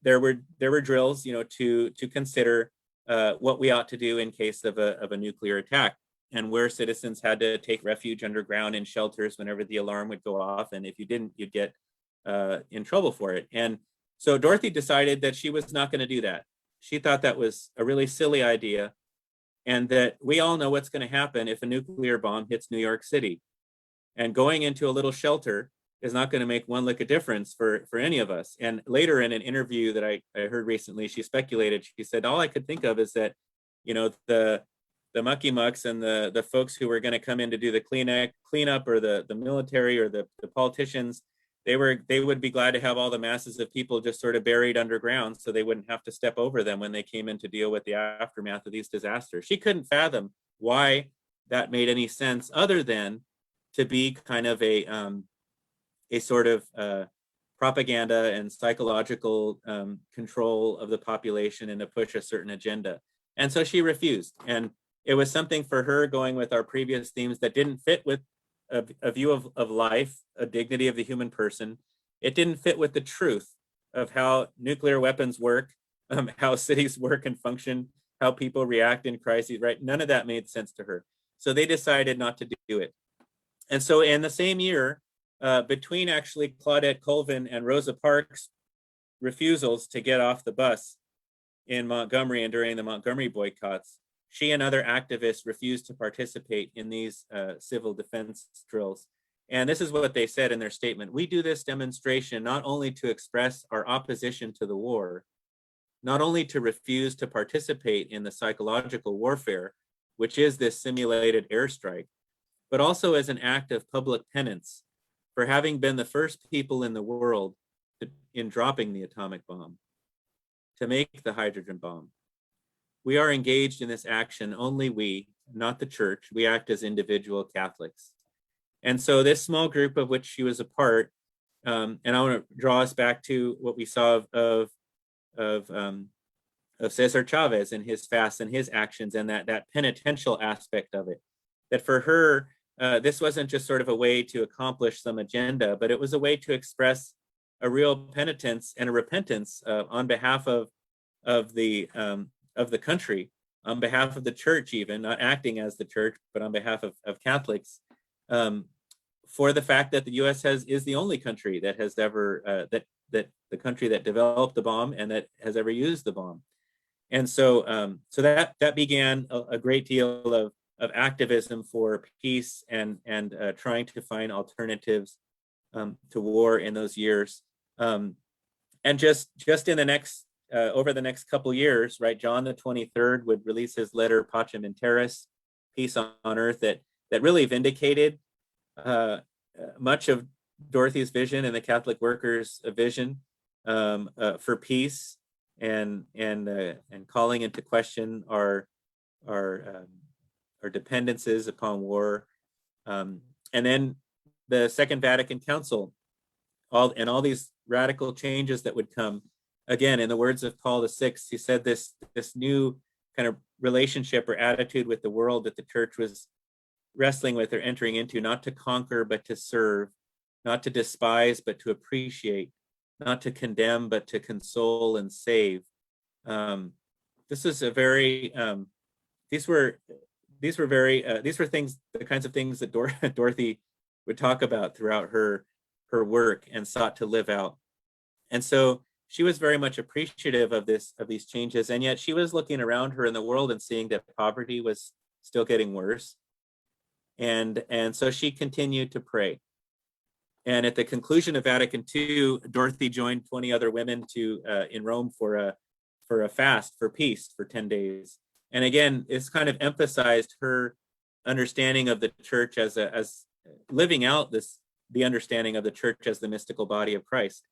there were drills, to consider what we ought to do in case of a nuclear attack, and where citizens had to take refuge underground in shelters whenever the alarm would go off, and if you didn't, you'd get in trouble for it. And so Dorothy decided that she was not going to do that. She thought that was a really silly idea, and that we all know what's going to happen if a nuclear bomb hits New York City. And going into a little shelter is not going to make one lick of difference for any of us. And later in an interview that I heard recently, she speculated, she said, all I could think of is that, the mucky mucks and the folks who were going to come in to do the cleanup, or the military, or the politicians, they would be glad to have all the masses of people just sort of buried underground, so they wouldn't have to step over them when they came in to deal with the aftermath of these disasters. She couldn't fathom why that made any sense, other than to be kind of a sort of propaganda and psychological control of the population, and to push a certain agenda. And so she refused. And it was something for her, going with our previous themes, that didn't fit with a view of life, a dignity of the human person. It didn't fit with the truth of how nuclear weapons work, how cities work and function, how people react in crises, right? None of that made sense to her. So they decided not to do it. And so in the same year, between actually Claudette Colvin and Rosa Parks' refusals to get off the bus in Montgomery and during the Montgomery boycotts, she and other activists refused to participate in these civil defense drills. And this is what they said in their statement: "We do this demonstration not only to express our opposition to the war, not only to refuse to participate in the psychological warfare, which is this simulated airstrike, but also as an act of public penance for having been the first people in the world in dropping the atomic bomb, to make the hydrogen bomb. We are engaged in this action, only we, not the church. We act as individual Catholics." And so this small group of which she was a part, and I want to draw us back to what we saw of Cesar Chavez and his fast and his actions, and that penitential aspect of it. That for her, this wasn't just sort of a way to accomplish some agenda, but it was a way to express a real penitence and a repentance on behalf of the country, on behalf of the church, even not acting as the church, but on behalf of Catholics, for the fact that the U.S. is the only country that has ever that the country that developed the bomb and that has ever used the bomb. And so that began a great deal of activism for peace and trying to find alternatives to war in those years. And just in the next over the next couple years, right, John the 23rd would release his letter Pacem in Terris, Peace on Earth, that really vindicated much of Dorothy's vision and the Catholic workers' vision for peace, and calling into question our dependencies upon war. And then the Second Vatican Council, all these radical changes that would come. Again, in the words of Paul VI, he said this new kind of relationship or attitude with the world that the church was wrestling with or entering into, not to conquer, but to serve, not to despise, but to appreciate, not to condemn, but to console and save. This is a very, these were things, the kinds of things that Dorothy would talk about throughout her work and sought to live out. And so she was very much appreciative of these changes, and yet she was looking around her in the world and seeing that poverty was still getting worse. And so she continued to pray. And at the conclusion of Vatican II, Dorothy joined 20 other women in Rome for a fast for peace for 10 days. And again, it's kind of emphasized her understanding of the church as living out the understanding of the church as the mystical body of Christ,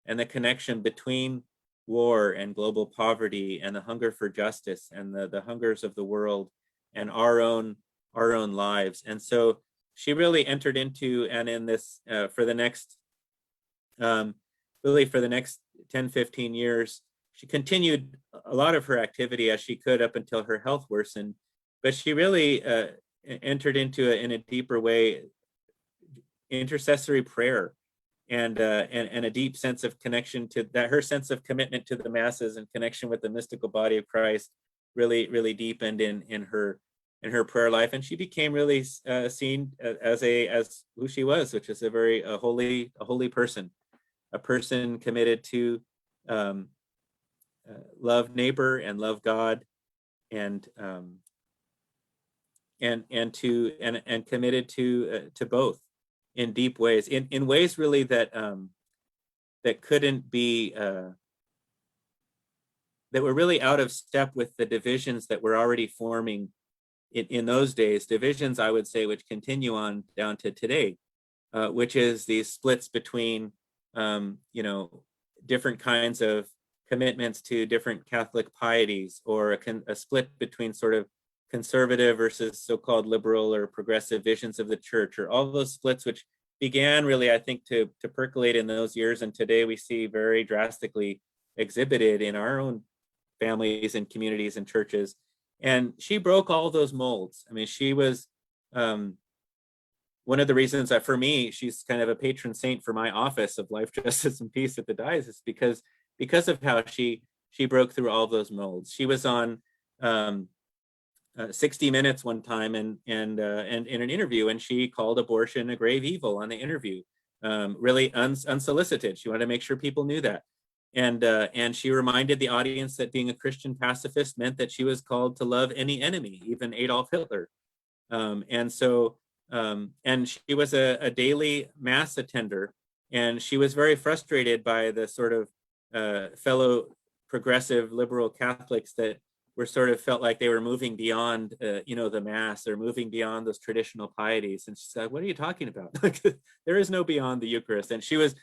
and the connection between war and global poverty and the hunger for justice and the hungers of the world and our own lives. And so she really entered into, and in this for the next 10, 15 years, she continued a lot of her activity as she could up until her health worsened. But she really entered into in a deeper way intercessory prayer and a deep sense of connection to that. Her sense of commitment to the masses and connection with the mystical body of Christ really deepened in her prayer life, and she became really seen as who she was, which is a holy person, a person committed to love neighbor and love God, and committed to both in deep ways, in ways really that couldn't be that were really out of step with the divisions that were already forming in those days, divisions, I would say, which continue on down to today, which is these splits between, different kinds of commitments to different Catholic pieties, or a split between sort of conservative versus so-called liberal or progressive visions of the church, or all those splits which began really, I think, to percolate in those years, and today we see very drastically exhibited in our own families and communities and churches. And she broke all those molds. I mean, she was one of the reasons that, for me, she's kind of a patron saint for my office of life, justice, and peace at the diocese, because of how she broke through all those molds. She was on 60 Minutes one time, and in an interview, and she called abortion a grave evil on the interview, really unsolicited. She wanted to make sure people knew that. And she reminded the audience that being a Christian pacifist meant that she was called to love any enemy, even Adolf Hitler. And she was a daily mass attender, and she was very frustrated by the sort of fellow progressive liberal Catholics that were sort of felt like they were moving beyond, the mass, or moving beyond those traditional pieties. And she said, "What are you talking about? There is no beyond the Eucharist." And she was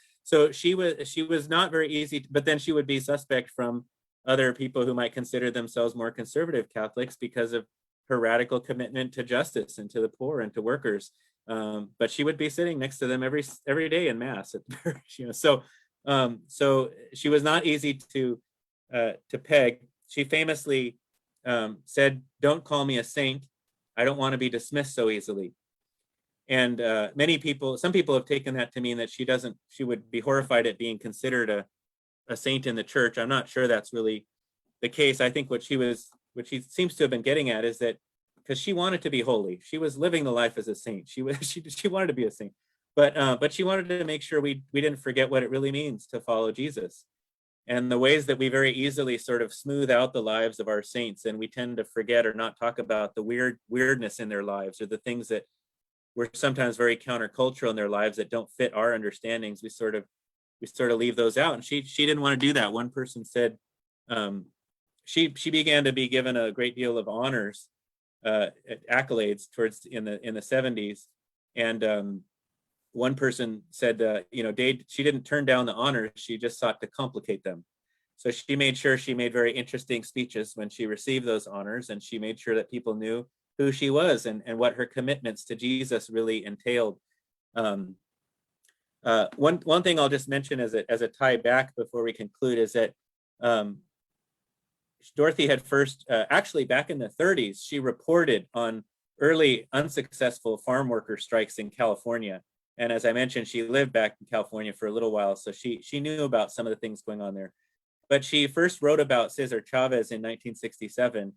not very easy, but then she would be suspect from other people who might consider themselves more conservative Catholics because of her radical commitment to justice and to the poor and to workers. But she would be sitting next to them every day in mass at the parish, So she was not easy to peg. She famously said, "Don't call me a saint. I don't want to be dismissed so easily." And some people have taken that to mean that she would be horrified at being considered a saint in the church. I'm not sure that's really the case. I think what she seems to have been getting at is that, because she wanted to be holy, she was living the life as a saint. She wanted to be a saint, but she wanted to make sure we didn't forget what it really means to follow Jesus, and the ways that we very easily sort of smooth out the lives of our saints, and we tend to forget or not talk about the weirdness in their lives, or the things that were sometimes very countercultural in their lives that don't fit our understandings. We sort of leave those out, and she didn't want to do that. One person said she began to be given a great deal of honors, accolades towards in the 70s, and one person said, she didn't turn down the honors, she just sought to complicate them. So she made sure she made very interesting speeches when she received those honors, and she made sure that people knew who she was and what her commitments to Jesus really entailed. One thing I'll just mention as a tie back before we conclude is that Dorothy had first, actually back in the 30s, she reported on early unsuccessful farm worker strikes in California. And as I mentioned, she lived back in California for a little while, so she knew about some of the things going on there. But she first wrote about Cesar Chavez in 1967,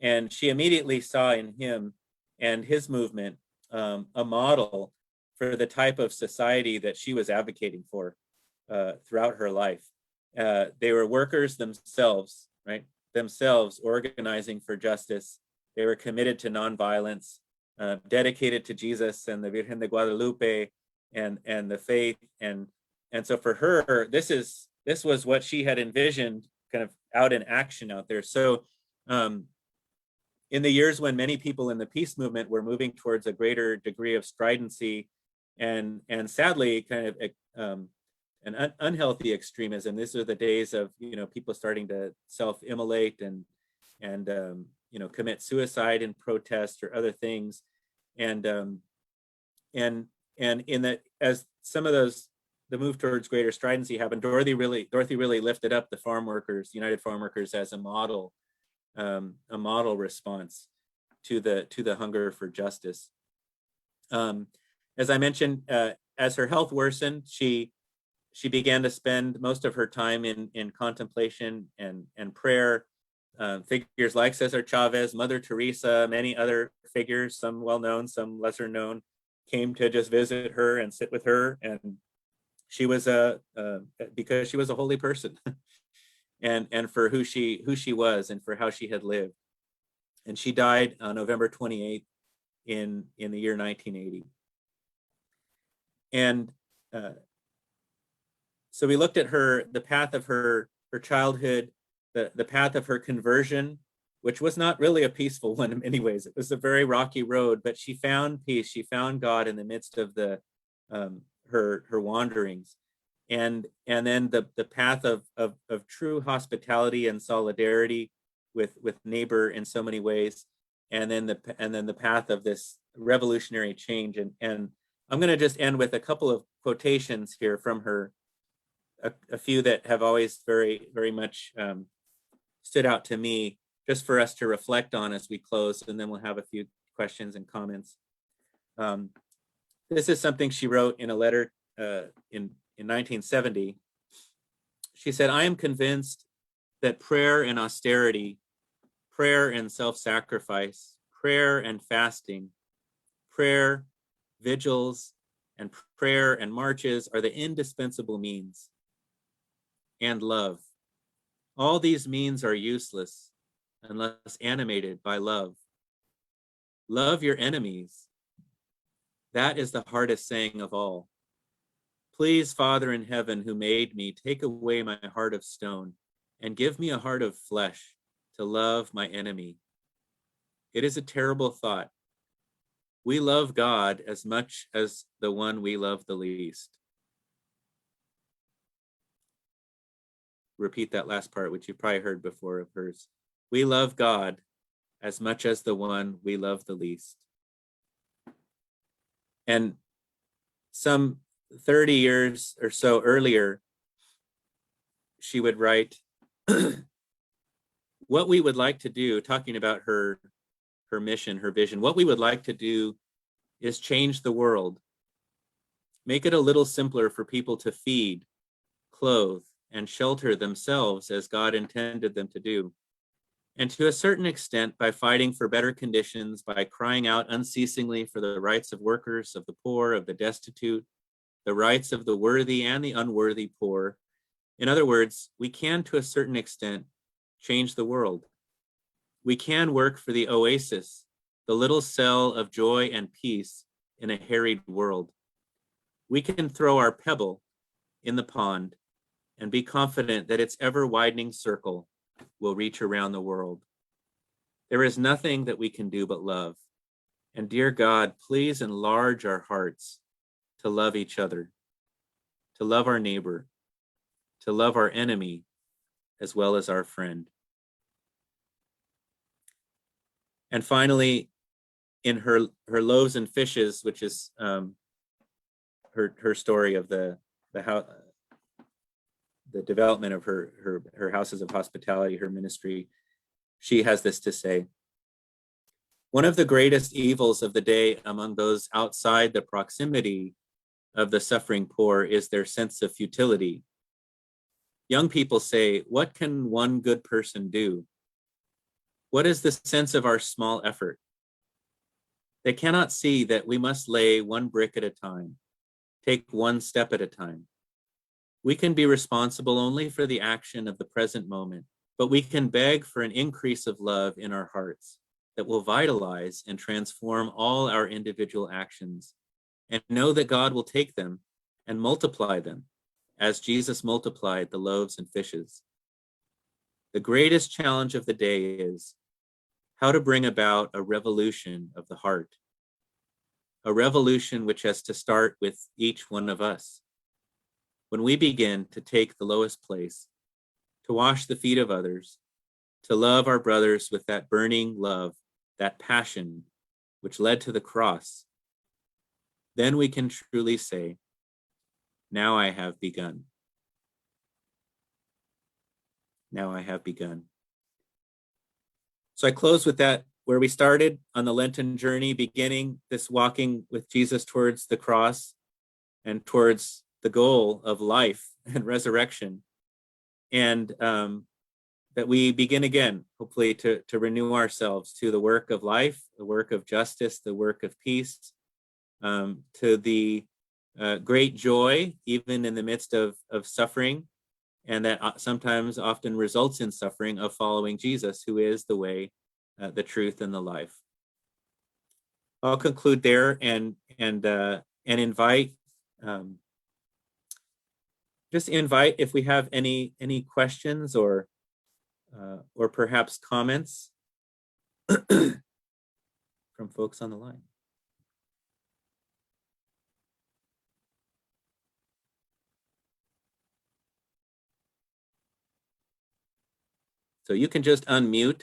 and she immediately saw in him and his movement a model for the type of society that she was advocating for throughout her life. They were workers themselves, right? Themselves organizing for justice. They were committed to nonviolence, dedicated to Jesus and the Virgen de Guadalupe and the faith. And so for her, this was what she had envisioned kind of out in action out there. So in the years when many people in the peace movement were moving towards a greater degree of stridency and sadly kind of an unhealthy extremism. These are the days of people starting to self-immolate and commit suicide in protest or other things, and in that as some of those the move towards greater stridency happened, Dorothy really lifted up the farm workers, United Farm Workers, as a model response to the hunger for justice. As I mentioned, as her health worsened, she began to spend most of her time in contemplation and prayer. Figures like Cesar Chavez, Mother Teresa, many other figures, some well-known, some lesser known, came to just visit her and sit with her. And she was because she was a holy person and for who she was and for how she had lived. And she died on November 28th in the year 1980. And so we looked at the path of her childhood, the path of her conversion, which was not really a peaceful one in many ways. It was a very rocky road, but she found peace. She found God in the midst of her wanderings, and then the path of true hospitality and solidarity with neighbor in so many ways, and then the path of this revolutionary change. And I'm going to just end with a couple of quotations here from her. A few that have always very, very much stood out to me, just for us to reflect on as we close, and then we'll have a few questions and comments. This is something she wrote in a letter in 1970. She said, "I am convinced that prayer and austerity, prayer and self-sacrifice, prayer and fasting, prayer, vigils, and prayer and marches are the indispensable means. And love. All these means are useless unless animated by love. Love your enemies. That is the hardest saying of all. Please, Father in heaven, who made me, take away my heart of stone and give me a heart of flesh to love my enemy. It is a terrible thought. We love God as much as the one we love the least." Repeat that last part, which you probably heard before of hers. We love God as much as the one we love the least. And some 30 years or so earlier, she would write, what we would like to do, talking about her mission, her vision, what we would like to do is change the world, make it a little simpler for people to feed, clothe, and shelter themselves as God intended them to do. And to a certain extent, by fighting for better conditions, by crying out unceasingly for the rights of workers, of the poor, of the destitute, the rights of the worthy and the unworthy poor. In other words, we can, to a certain extent, change the world. We can work for the oasis, the little cell of joy and peace in a harried world. We can throw our pebble in the pond and be confident that its ever-widening circle will reach around the world. There is nothing that we can do but love. And dear God, please enlarge our hearts to love each other, to love our neighbor, to love our enemy, as well as our friend. And finally, in her loaves and fishes, which is her story of the development of her houses of hospitality, her ministry. She has this to say: one of the greatest evils of the day among those outside the proximity of the suffering poor is their sense of futility. Young people say, "What can one good person do? What is the sense of our small effort?" They cannot see that we must lay one brick at a time, take one step at a time. We can be responsible only for the action of the present moment, but we can beg for an increase of love in our hearts that will vitalize and transform all our individual actions, and know that God will take them and multiply them as Jesus multiplied the loaves and fishes. The greatest challenge of the day is how to bring about a revolution of the heart, a revolution which has to start with each one of us. When we begin to take the lowest place, to wash the feet of others, to love our brothers with that burning love, that passion which led to the cross, then we can truly say, "Now I have begun. Now I have begun." So I close with that, where we started on the Lenten journey, beginning this walking with Jesus towards the cross and towards the goal of life and resurrection. And that we begin again, hopefully, to renew ourselves to the work of life, the work of justice, the work of peace, to the great joy, even in the midst of suffering, and that sometimes often results in suffering, of following Jesus, who is the way, the truth, and the life. I'll conclude there and invite, just invite if we have any questions or perhaps comments from folks on the line. So you can just unmute.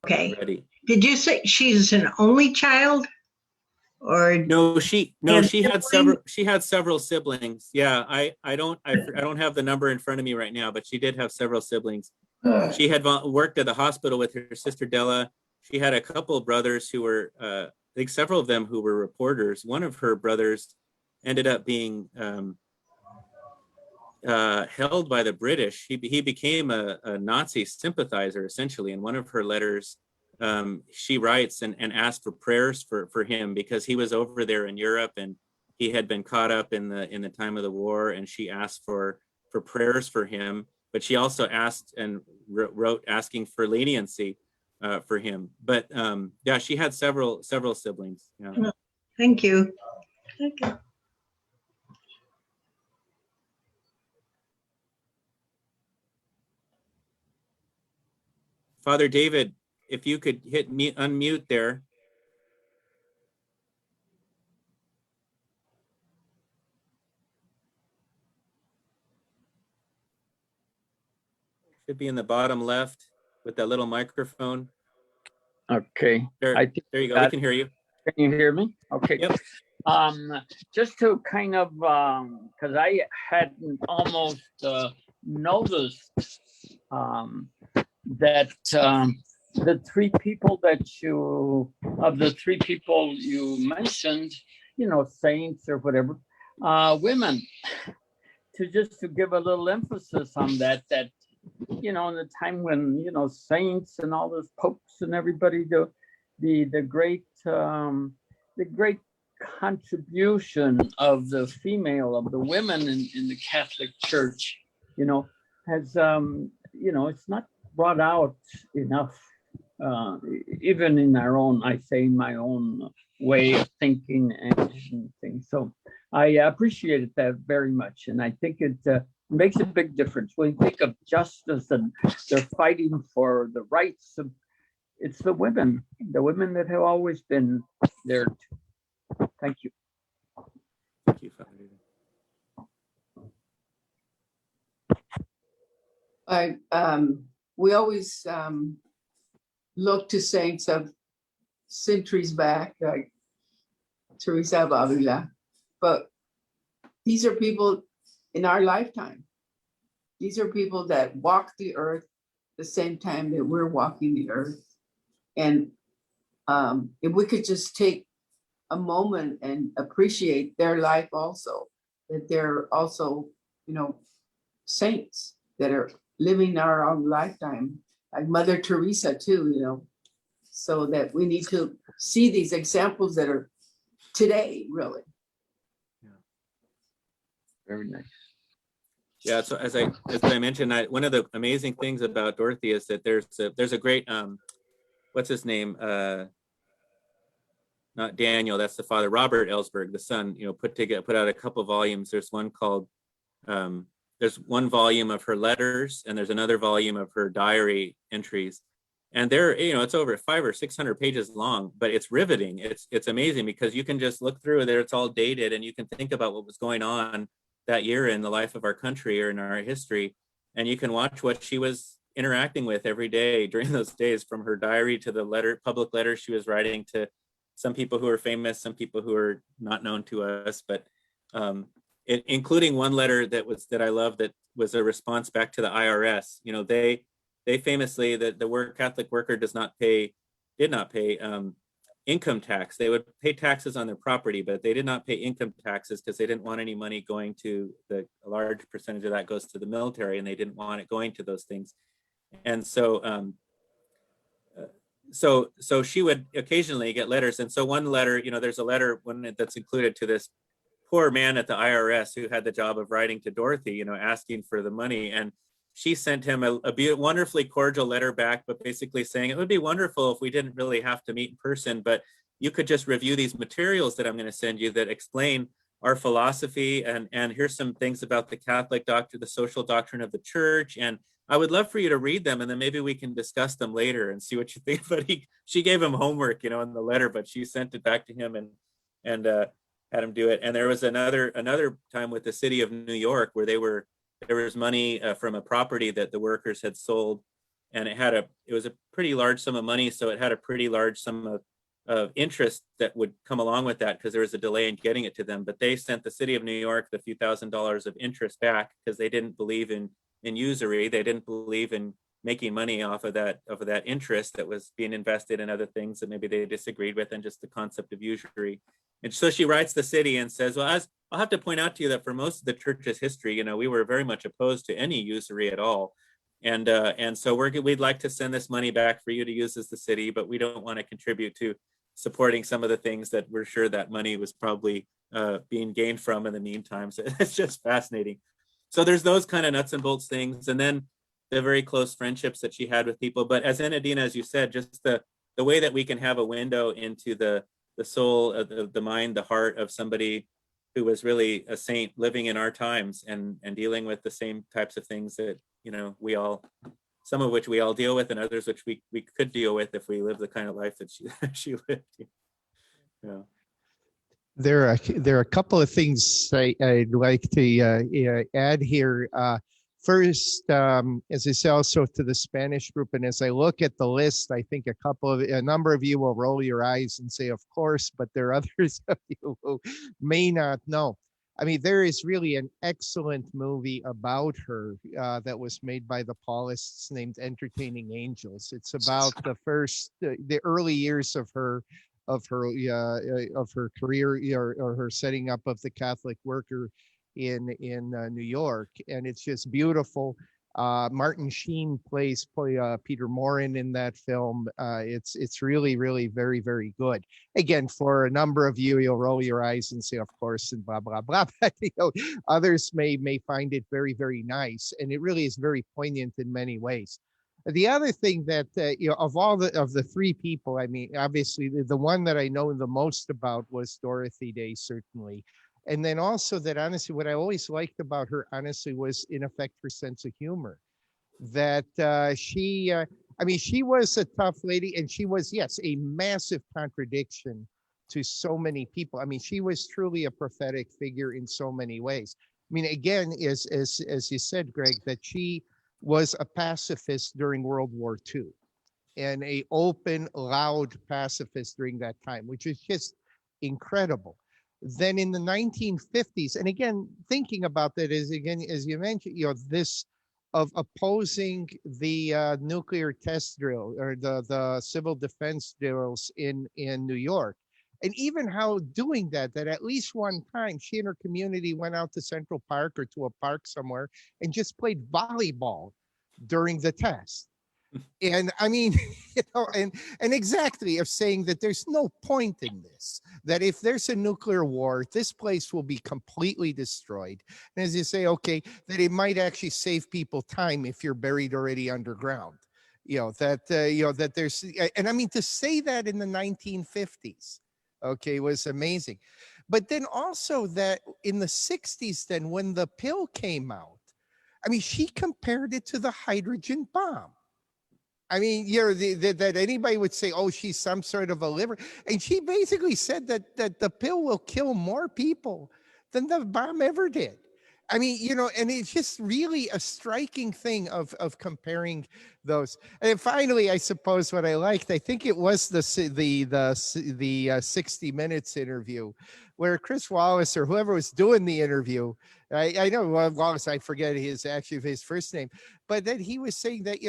Okay.
Ready.
Did you say she's an only child? Or
No, she
And
had several siblings. Yeah, I don't have the number in front of me right now, but she did have several siblings. She had worked at the hospital with her sister Della. She had a couple of brothers who were, I think several of them who were reporters. One of her brothers ended up being held by the British. He became a Nazi sympathizer, essentially. In one of her letters, she writes and asked for prayers for him, because he was over there in Europe and he had been caught up in the time of the war, and she asked for prayers for him. But she also asked and wrote asking for leniency for him. But yeah, she had several siblings. Yeah.
thank you. Thank you.
Father David, if you could hit unmute there. Should be in the bottom left with that little microphone.
Okay.
There,
I think
there you go. We can hear you.
Can you hear me? Okay.
Yep.
Just to kind of, because I hadn't almost noticed that the three people you mentioned, saints or whatever, women, to give a little emphasis on that in the time when, saints and all those popes and everybody, the great contribution of the women in the Catholic Church, has, it's not brought out enough, even in my own way of thinking and things. So I appreciated that very much. And I think it makes a big difference when you think of justice and they're fighting for the rights of, it's the women that have always been there. Thank you.
Thank you, Father David.
We always look to saints of centuries back, like Teresa of Avila, but these are people in our lifetime. These are people that walk the earth the same time that we're walking the earth. And if we could just take a moment and appreciate their life also, that they're also, saints that are living our own lifetime, like Mother Teresa too, so that we need to see these examples that are today, really.
Very nice.
Yeah, so as I mentioned, one of the amazing things about Dorothy is that there's a great what's his name? Not Daniel, that's the father. Robert Ellsberg, the son, put out a couple volumes. There's one called there's one volume of her letters, and there's another volume of her diary entries. And they're, it's over 500 or 600 pages long, but it's riveting. It's amazing because you can just look through there. It's all dated, and you can think about what was going on that year in the life of our country or in our history. And you can watch what she was interacting with every day during those days, from her diary to the public letters she was writing to some people who are famous, some people who are not known to us, but including one letter that I love, that was a response back to the IRS. They famously, the Catholic worker did not pay income tax. They would pay taxes on their property, but they did not pay income taxes because they didn't want any money going to a large percentage of that goes to the military, and they didn't want it going to those things. And so so she would occasionally get letters. And so one letter, there's a letter that's included to this poor man at the IRS who had the job of writing to Dorothy, asking for the money. And she sent him a wonderfully cordial letter back, but basically saying it would be wonderful if we didn't really have to meet in person, but you could just review these materials that I'm going to send you that explain our philosophy. And here's some things about the Catholic doctrine, the social doctrine of the church. And I would love for you to read them, and then maybe we can discuss them later and see what you think. But she gave him homework, in the letter, but she sent it back to him and had him do it. And there was another time with the city of New York where there was money from a property that the workers had sold, and it was a pretty large sum of money, so it had a pretty large sum of interest that would come along with that because there was a delay in getting it to them. But they sent the city of New York the few $1,000s of interest back because they didn't believe in usury. They didn't believe in making money off of that interest that was being invested in other things that maybe they disagreed with, and just the concept of usury. And so she writes the city and says, well, I'll have to point out to you that for most of the church's history, we were very much opposed to any usury at all. And so we'd like to send this money back for you to use as the city, but we don't want to contribute to supporting some of the things that we're sure that money was probably being gained from in the meantime. So it's just fascinating. So there's those kind of nuts and bolts things. And then the very close friendships that she had with people. But as Enadina, as you said, just the way that we can have a window into the soul, the mind, the heart of somebody who was really a saint living in our times and dealing with the same types of things that, some of which we all deal with, and others which we could deal with if we live the kind of life that she lived. Yeah.
There are a couple of things I'd like to add here. First, as I say, also to the Spanish group, and as I look at the list, I think a number of you will roll your eyes and say, of course, but there are others of you who may not know. I mean, there is really an excellent movie about her that was made by the Paulists named Entertaining Angels. It's about the early years of her career, or her setting up of the Catholic worker in New York, and it's just beautiful. Martin Sheen plays Peter Morin in that film. It's really, really very, very good. Again, for a number of you, you'll roll your eyes and say, of course, and blah, blah, blah. But others may find it very, very nice. And it really is very poignant in many ways. The other thing that, of the three people, I mean, obviously the one that I know the most about was Dorothy Day, certainly. And then also that, honestly, what I always liked about her, honestly, was in effect her sense of humor. That she was a tough lady, and she was, yes, a massive contradiction to so many people. I mean, she was truly a prophetic figure in so many ways. I mean, again, as you said, Greg, that she was a pacifist during World War II, and a open, loud pacifist during that time, which is just incredible. Then in the 1950s, and again, thinking about that is, again, as you mentioned, this of opposing the nuclear test drill or the civil defense drills in New York. And even how doing that at least one time she and her community went out to Central Park or to a park somewhere and just played volleyball during the test. And I mean, and exactly of saying that there's no point in this, that if there's a nuclear war, this place will be completely destroyed. And as you say, okay, that it might actually save people time if you're buried already underground. That there's, and I mean, to say that in the 1950s, okay, was amazing. But then also that in the 60s, then when the pill came out, I mean, she compared it to the hydrogen bomb. I mean, that anybody would say, "Oh, she's some sort of a liver," and she basically said that the pill will kill more people than the bomb ever did. I mean, and it's just really a striking thing of comparing those. And finally, I suppose what I liked, I think it was the 60 Minutes interview, where Chris Wallace or whoever was doing the interview, I know Wallace, I forget his first name, but then he was saying that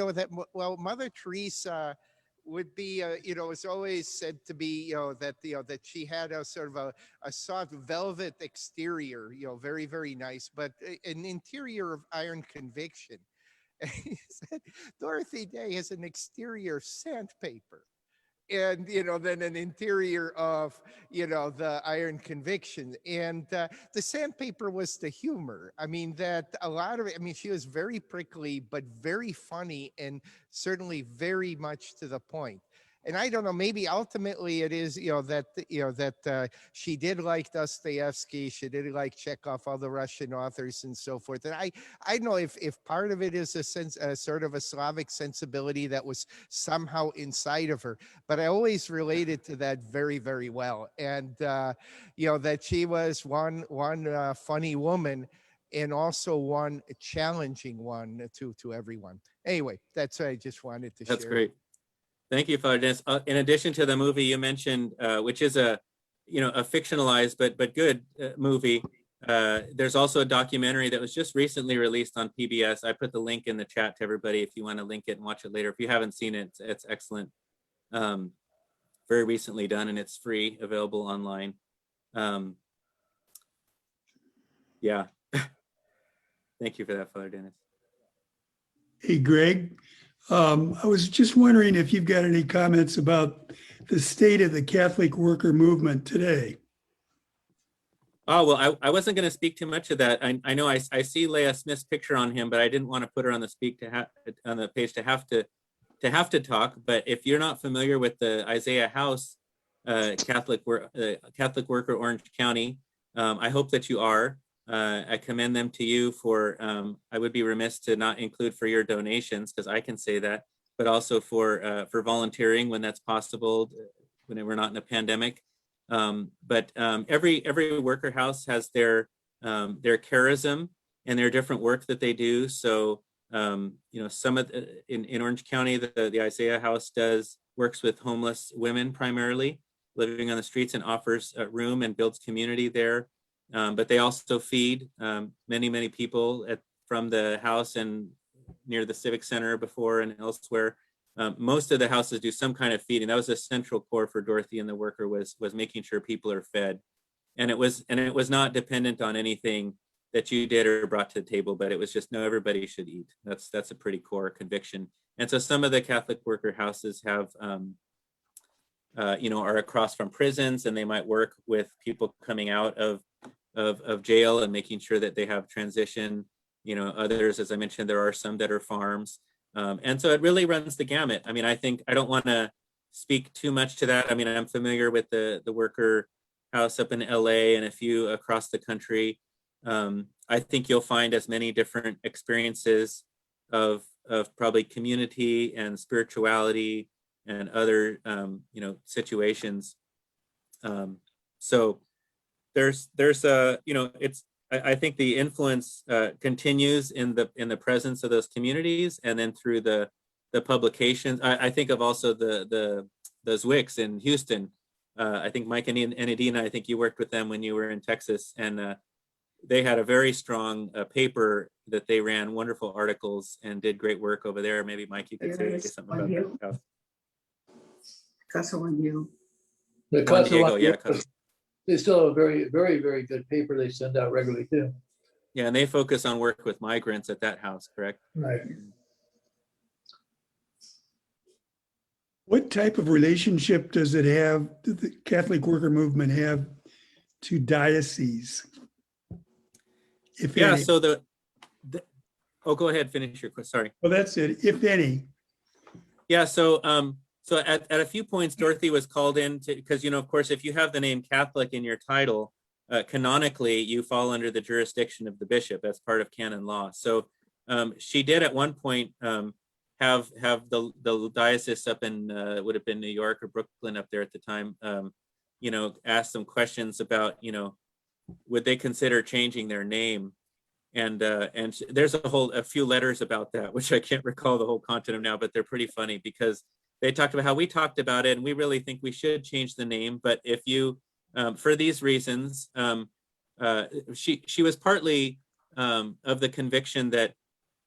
Mother Teresa would be is always said to be that she had a sort of a soft velvet exterior, very very nice, but an interior of iron conviction. And he said Dorothy Day has an exterior of sandpaper and then an interior of the iron conviction. And the sandpaper was the humor. I mean, that a lot of it, I mean, she was very prickly but very funny and certainly very much to the point. And I don't know, maybe ultimately it is that she did like Dostoevsky, she did like Chekhov, all the Russian authors and so forth. And I don't know if part of it is a sort of a Slavic sensibility that was somehow inside of her, but I always related to that very, very well. And, that she was one funny woman and also one challenging one to everyone. Anyway, that's what I just wanted to share.
That's great. Thank you, Father Dennis. In addition to the movie you mentioned, which is a fictionalized but good movie, there's also a documentary that was just recently released on PBS. I put the link in the chat to everybody if you want to link it and watch it later. If you haven't seen it, it's excellent. Very recently done, and it's free, available online. Yeah. Thank you for that, Father Dennis.
Hey, Greg. I was just wondering if you've got any comments about the state of the Catholic worker movement today.
Oh, well, I wasn't going to speak too much of that. I know I see Leah Smith's picture on him, but I didn't want to put her on the on the page to have to talk. But if you're not familiar with the Isaiah House Catholic worker, Orange County, I hope that you are. I commend them to you for, I would be remiss to not include for your donations, because I can say that, but also for volunteering when that's possible, when we're not in a pandemic. But every worker house has their charism and their different work that they do. So, some of in Orange County, the Isaiah House works with homeless women primarily living on the streets and offers room and builds community there. But they also feed many people from the house and near the Civic Center before and elsewhere. Most of the houses do some kind of feeding. That was a central core for Dorothy and the worker was making sure people are fed. And it was not dependent on anything that you did or brought to the table, but it was just, no, everybody should eat. That's a pretty core conviction. And so some of the Catholic worker houses have, are across from prisons, and they might work with people coming out of jail and making sure that they have transition. Others, as I mentioned, there are some that are farms. And so it really runs the gamut. I mean, I don't want to speak too much to that. I mean, I'm familiar with the worker house up in LA and a few across the country. I think you'll find as many different experiences of probably community and spirituality and other, situations. So there's I think the influence continues in the presence of those communities, and then through the publications. I think of also the Zwicks in Houston. I think Mike and Adina, I think you worked with them when you were in Texas, and they had a very strong paper that they ran, wonderful articles, and did great work over there. Maybe Mike, you could say something about that house.
Casa Juan Diego.
The
Juan
Casa
Diego,
Juan
yeah,
Diego, they still have a very, very, very good paper they send out regularly too.
yeah, and they focus on work with migrants at that house, correct?
Right.
What type of relationship does it have, did the Catholic worker movement have to diocese? If
Yeah,
any?
so oh, go ahead, finish your question, sorry.
Well, that's it, if any.
Yeah, so so at a few points, Dorothy was called in to, because, you know, of course, if you have the name Catholic in your title, canonically, you fall under the jurisdiction of the bishop. That's part of canon law. So she did at one point have the diocese up in would have been New York or Brooklyn up there at the time, you know, ask some questions about, you know, would they consider changing their name? And there's a few letters about that, which I can't recall the whole content of now, but they're pretty funny because they talked about how we talked about it, and we really think we should change the name. But if you, for these reasons, she was partly of the conviction that,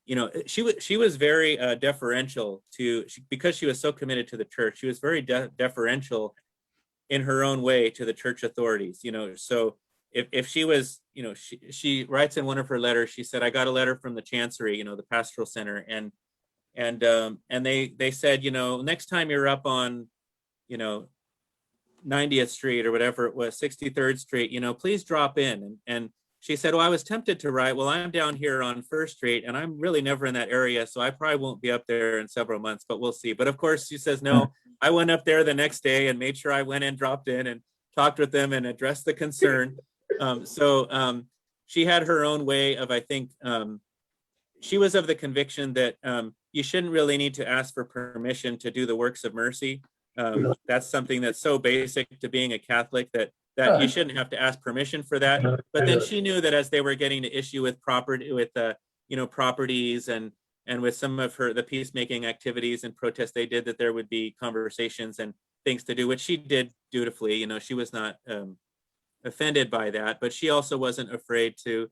you know, she was very deferential to, because she was so committed to the church. She was very deferential in her own way to the church authorities. You know, so if she was, you know, she writes in one of her letters, she said, I got a letter from the Chancery, you know, the pastoral center, and they said, you know, next time you're up on, you know, 90th Street or whatever it was, 63rd Street, you know, please drop in. And she said, well, I was tempted to write, well, I'm down here on First Street and I'm really never in that area, so I probably won't be up there in several months, but we'll see. But of course, she says, no, I went up there the next day and made sure I went and dropped in and talked with them and addressed the concern. So she had her own way of, I think, she was of the conviction that you shouldn't really need to ask for permission to do the works of mercy. That's something that's so basic to being a Catholic that you shouldn't have to ask permission for that. But then she knew that as they were getting to issue with property, with you know, properties and with some of the peacemaking activities and protests they did, that there would be conversations and things to do, which she did dutifully. You know, she was not offended by that, but she also wasn't afraid to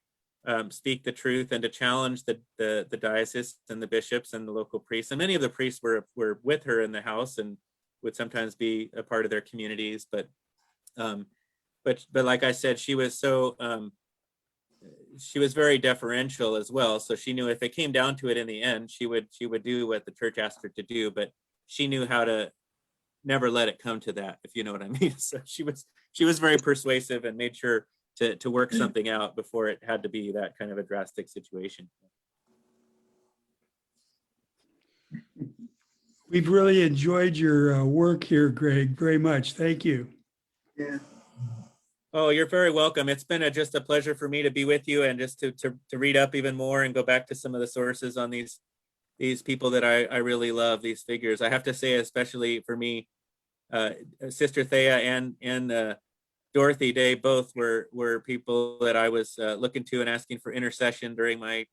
speak the truth and to challenge the diocese and the bishops and the local priests. And many of the priests were with her in the house and would sometimes be a part of their communities. But like I said, she was very deferential as well. So she knew if it came down to it in the end, she would do what the church asked her to do. But she knew how to never let it come to that, if you know what I mean. So she was very persuasive and made sure to work something out before it had to be that kind of a drastic situation.
We've really enjoyed your work here, Greg, very much. Thank you.
Yeah.
Oh, you're very welcome. It's been just a pleasure for me to be with you and just to read up even more and go back to some of the sources on these people that I really love, these figures. I have to say, especially for me, Sister Thea and Dorothy Day both were people that I was looking to and asking for intercession during my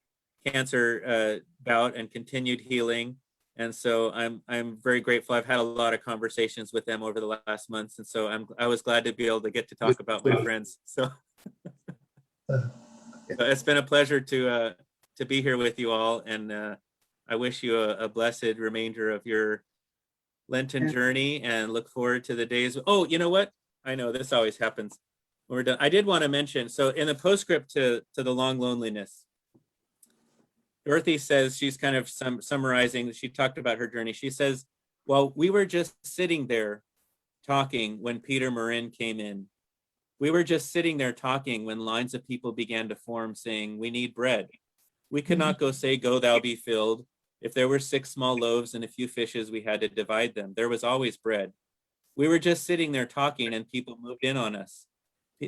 cancer bout and continued healing. And so I'm very grateful. I've had a lot of conversations with them over the last months, and so I was glad to be able to get to talk about my friends. So it's been a pleasure to be here with you all, and I wish you a blessed remainder of your Lenten journey, and look forward to the days. Oh, you know what? I know this always happens when we're done. I did want to mention, so in the postscript to the long loneliness, Dorothy says, she's kind of summarizing, she talked about her journey. She says, well, we were just sitting there talking when Peter Marin came in. We were just sitting there talking when lines of people began to form saying, we need bread. We could not go say, go thou be filled. If there were 6 small loaves and a few fishes, we had to divide them. There was always bread. We were just sitting there talking and people moved in on us.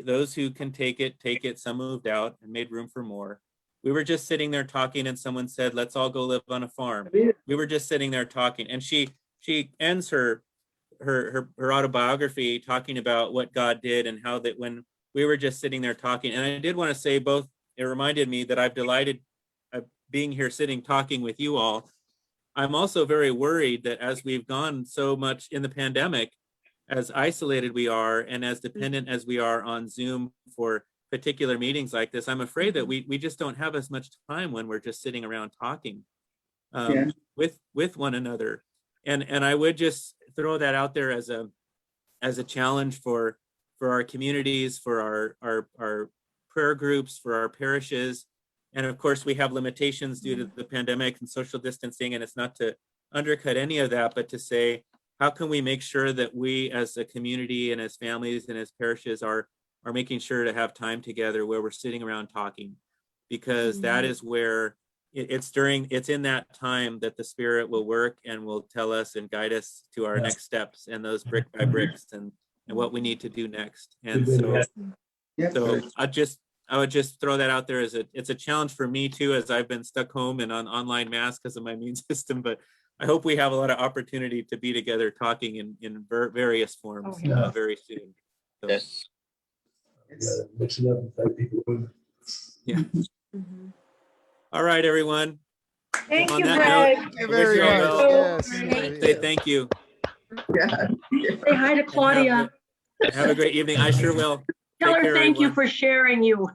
Those who can take it. Some moved out and made room for more. We were just sitting there talking and someone said, let's all go live on a farm. We were just sitting there talking. And she ends her autobiography talking about what God did and how that when we were just sitting there talking. And I did want to say both, it reminded me that I've delighted being here sitting talking with you all. I'm also very worried that as we've gone so much in the pandemic, as isolated we are and as dependent as we are on Zoom for particular meetings like this, I'm afraid that we just don't have as much time when we're just sitting around talking with one another. And I would just throw that out there as a challenge for our communities, for our prayer groups, for our parishes. And of course, we have limitations due to the pandemic and social distancing, and it's not to undercut any of that, but to say, how can we make sure that we as a community and as families and as parishes are making sure to have time together where we're sitting around talking, because that is where it's in that time that the Spirit will work and will tell us and guide us to our next steps, and those brick by bricks and what we need to do next. And so I would just throw that out there as it's a challenge for me too, as I've been stuck home and on online mass because of my immune system, but I hope we have a lot of opportunity to be together talking in various forms very soon. So,
Yes.
Mix it up and five people.
yeah. All right, everyone.
Thank
On
you,
that
Greg.
note,
Thank you
I wish
very
you all
much.
well.
Yes.
Say thank you.
Say hi to Claudia.
Have a great evening. I sure will.
Tell
Take
her
care,
thank you
everyone.
for sharing you,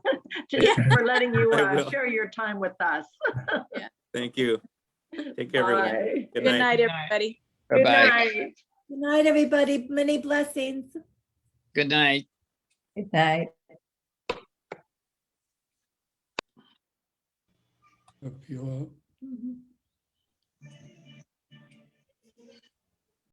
for letting you
I will.
share your time with us.
Thank you. Take care, everyone.
Bye.
Good
Good
night.
night, everybody.
Good
Bye-bye.
night.
Good night, everybody. Many blessings.
Good night.
Good night.
Appeal out.
Mhm.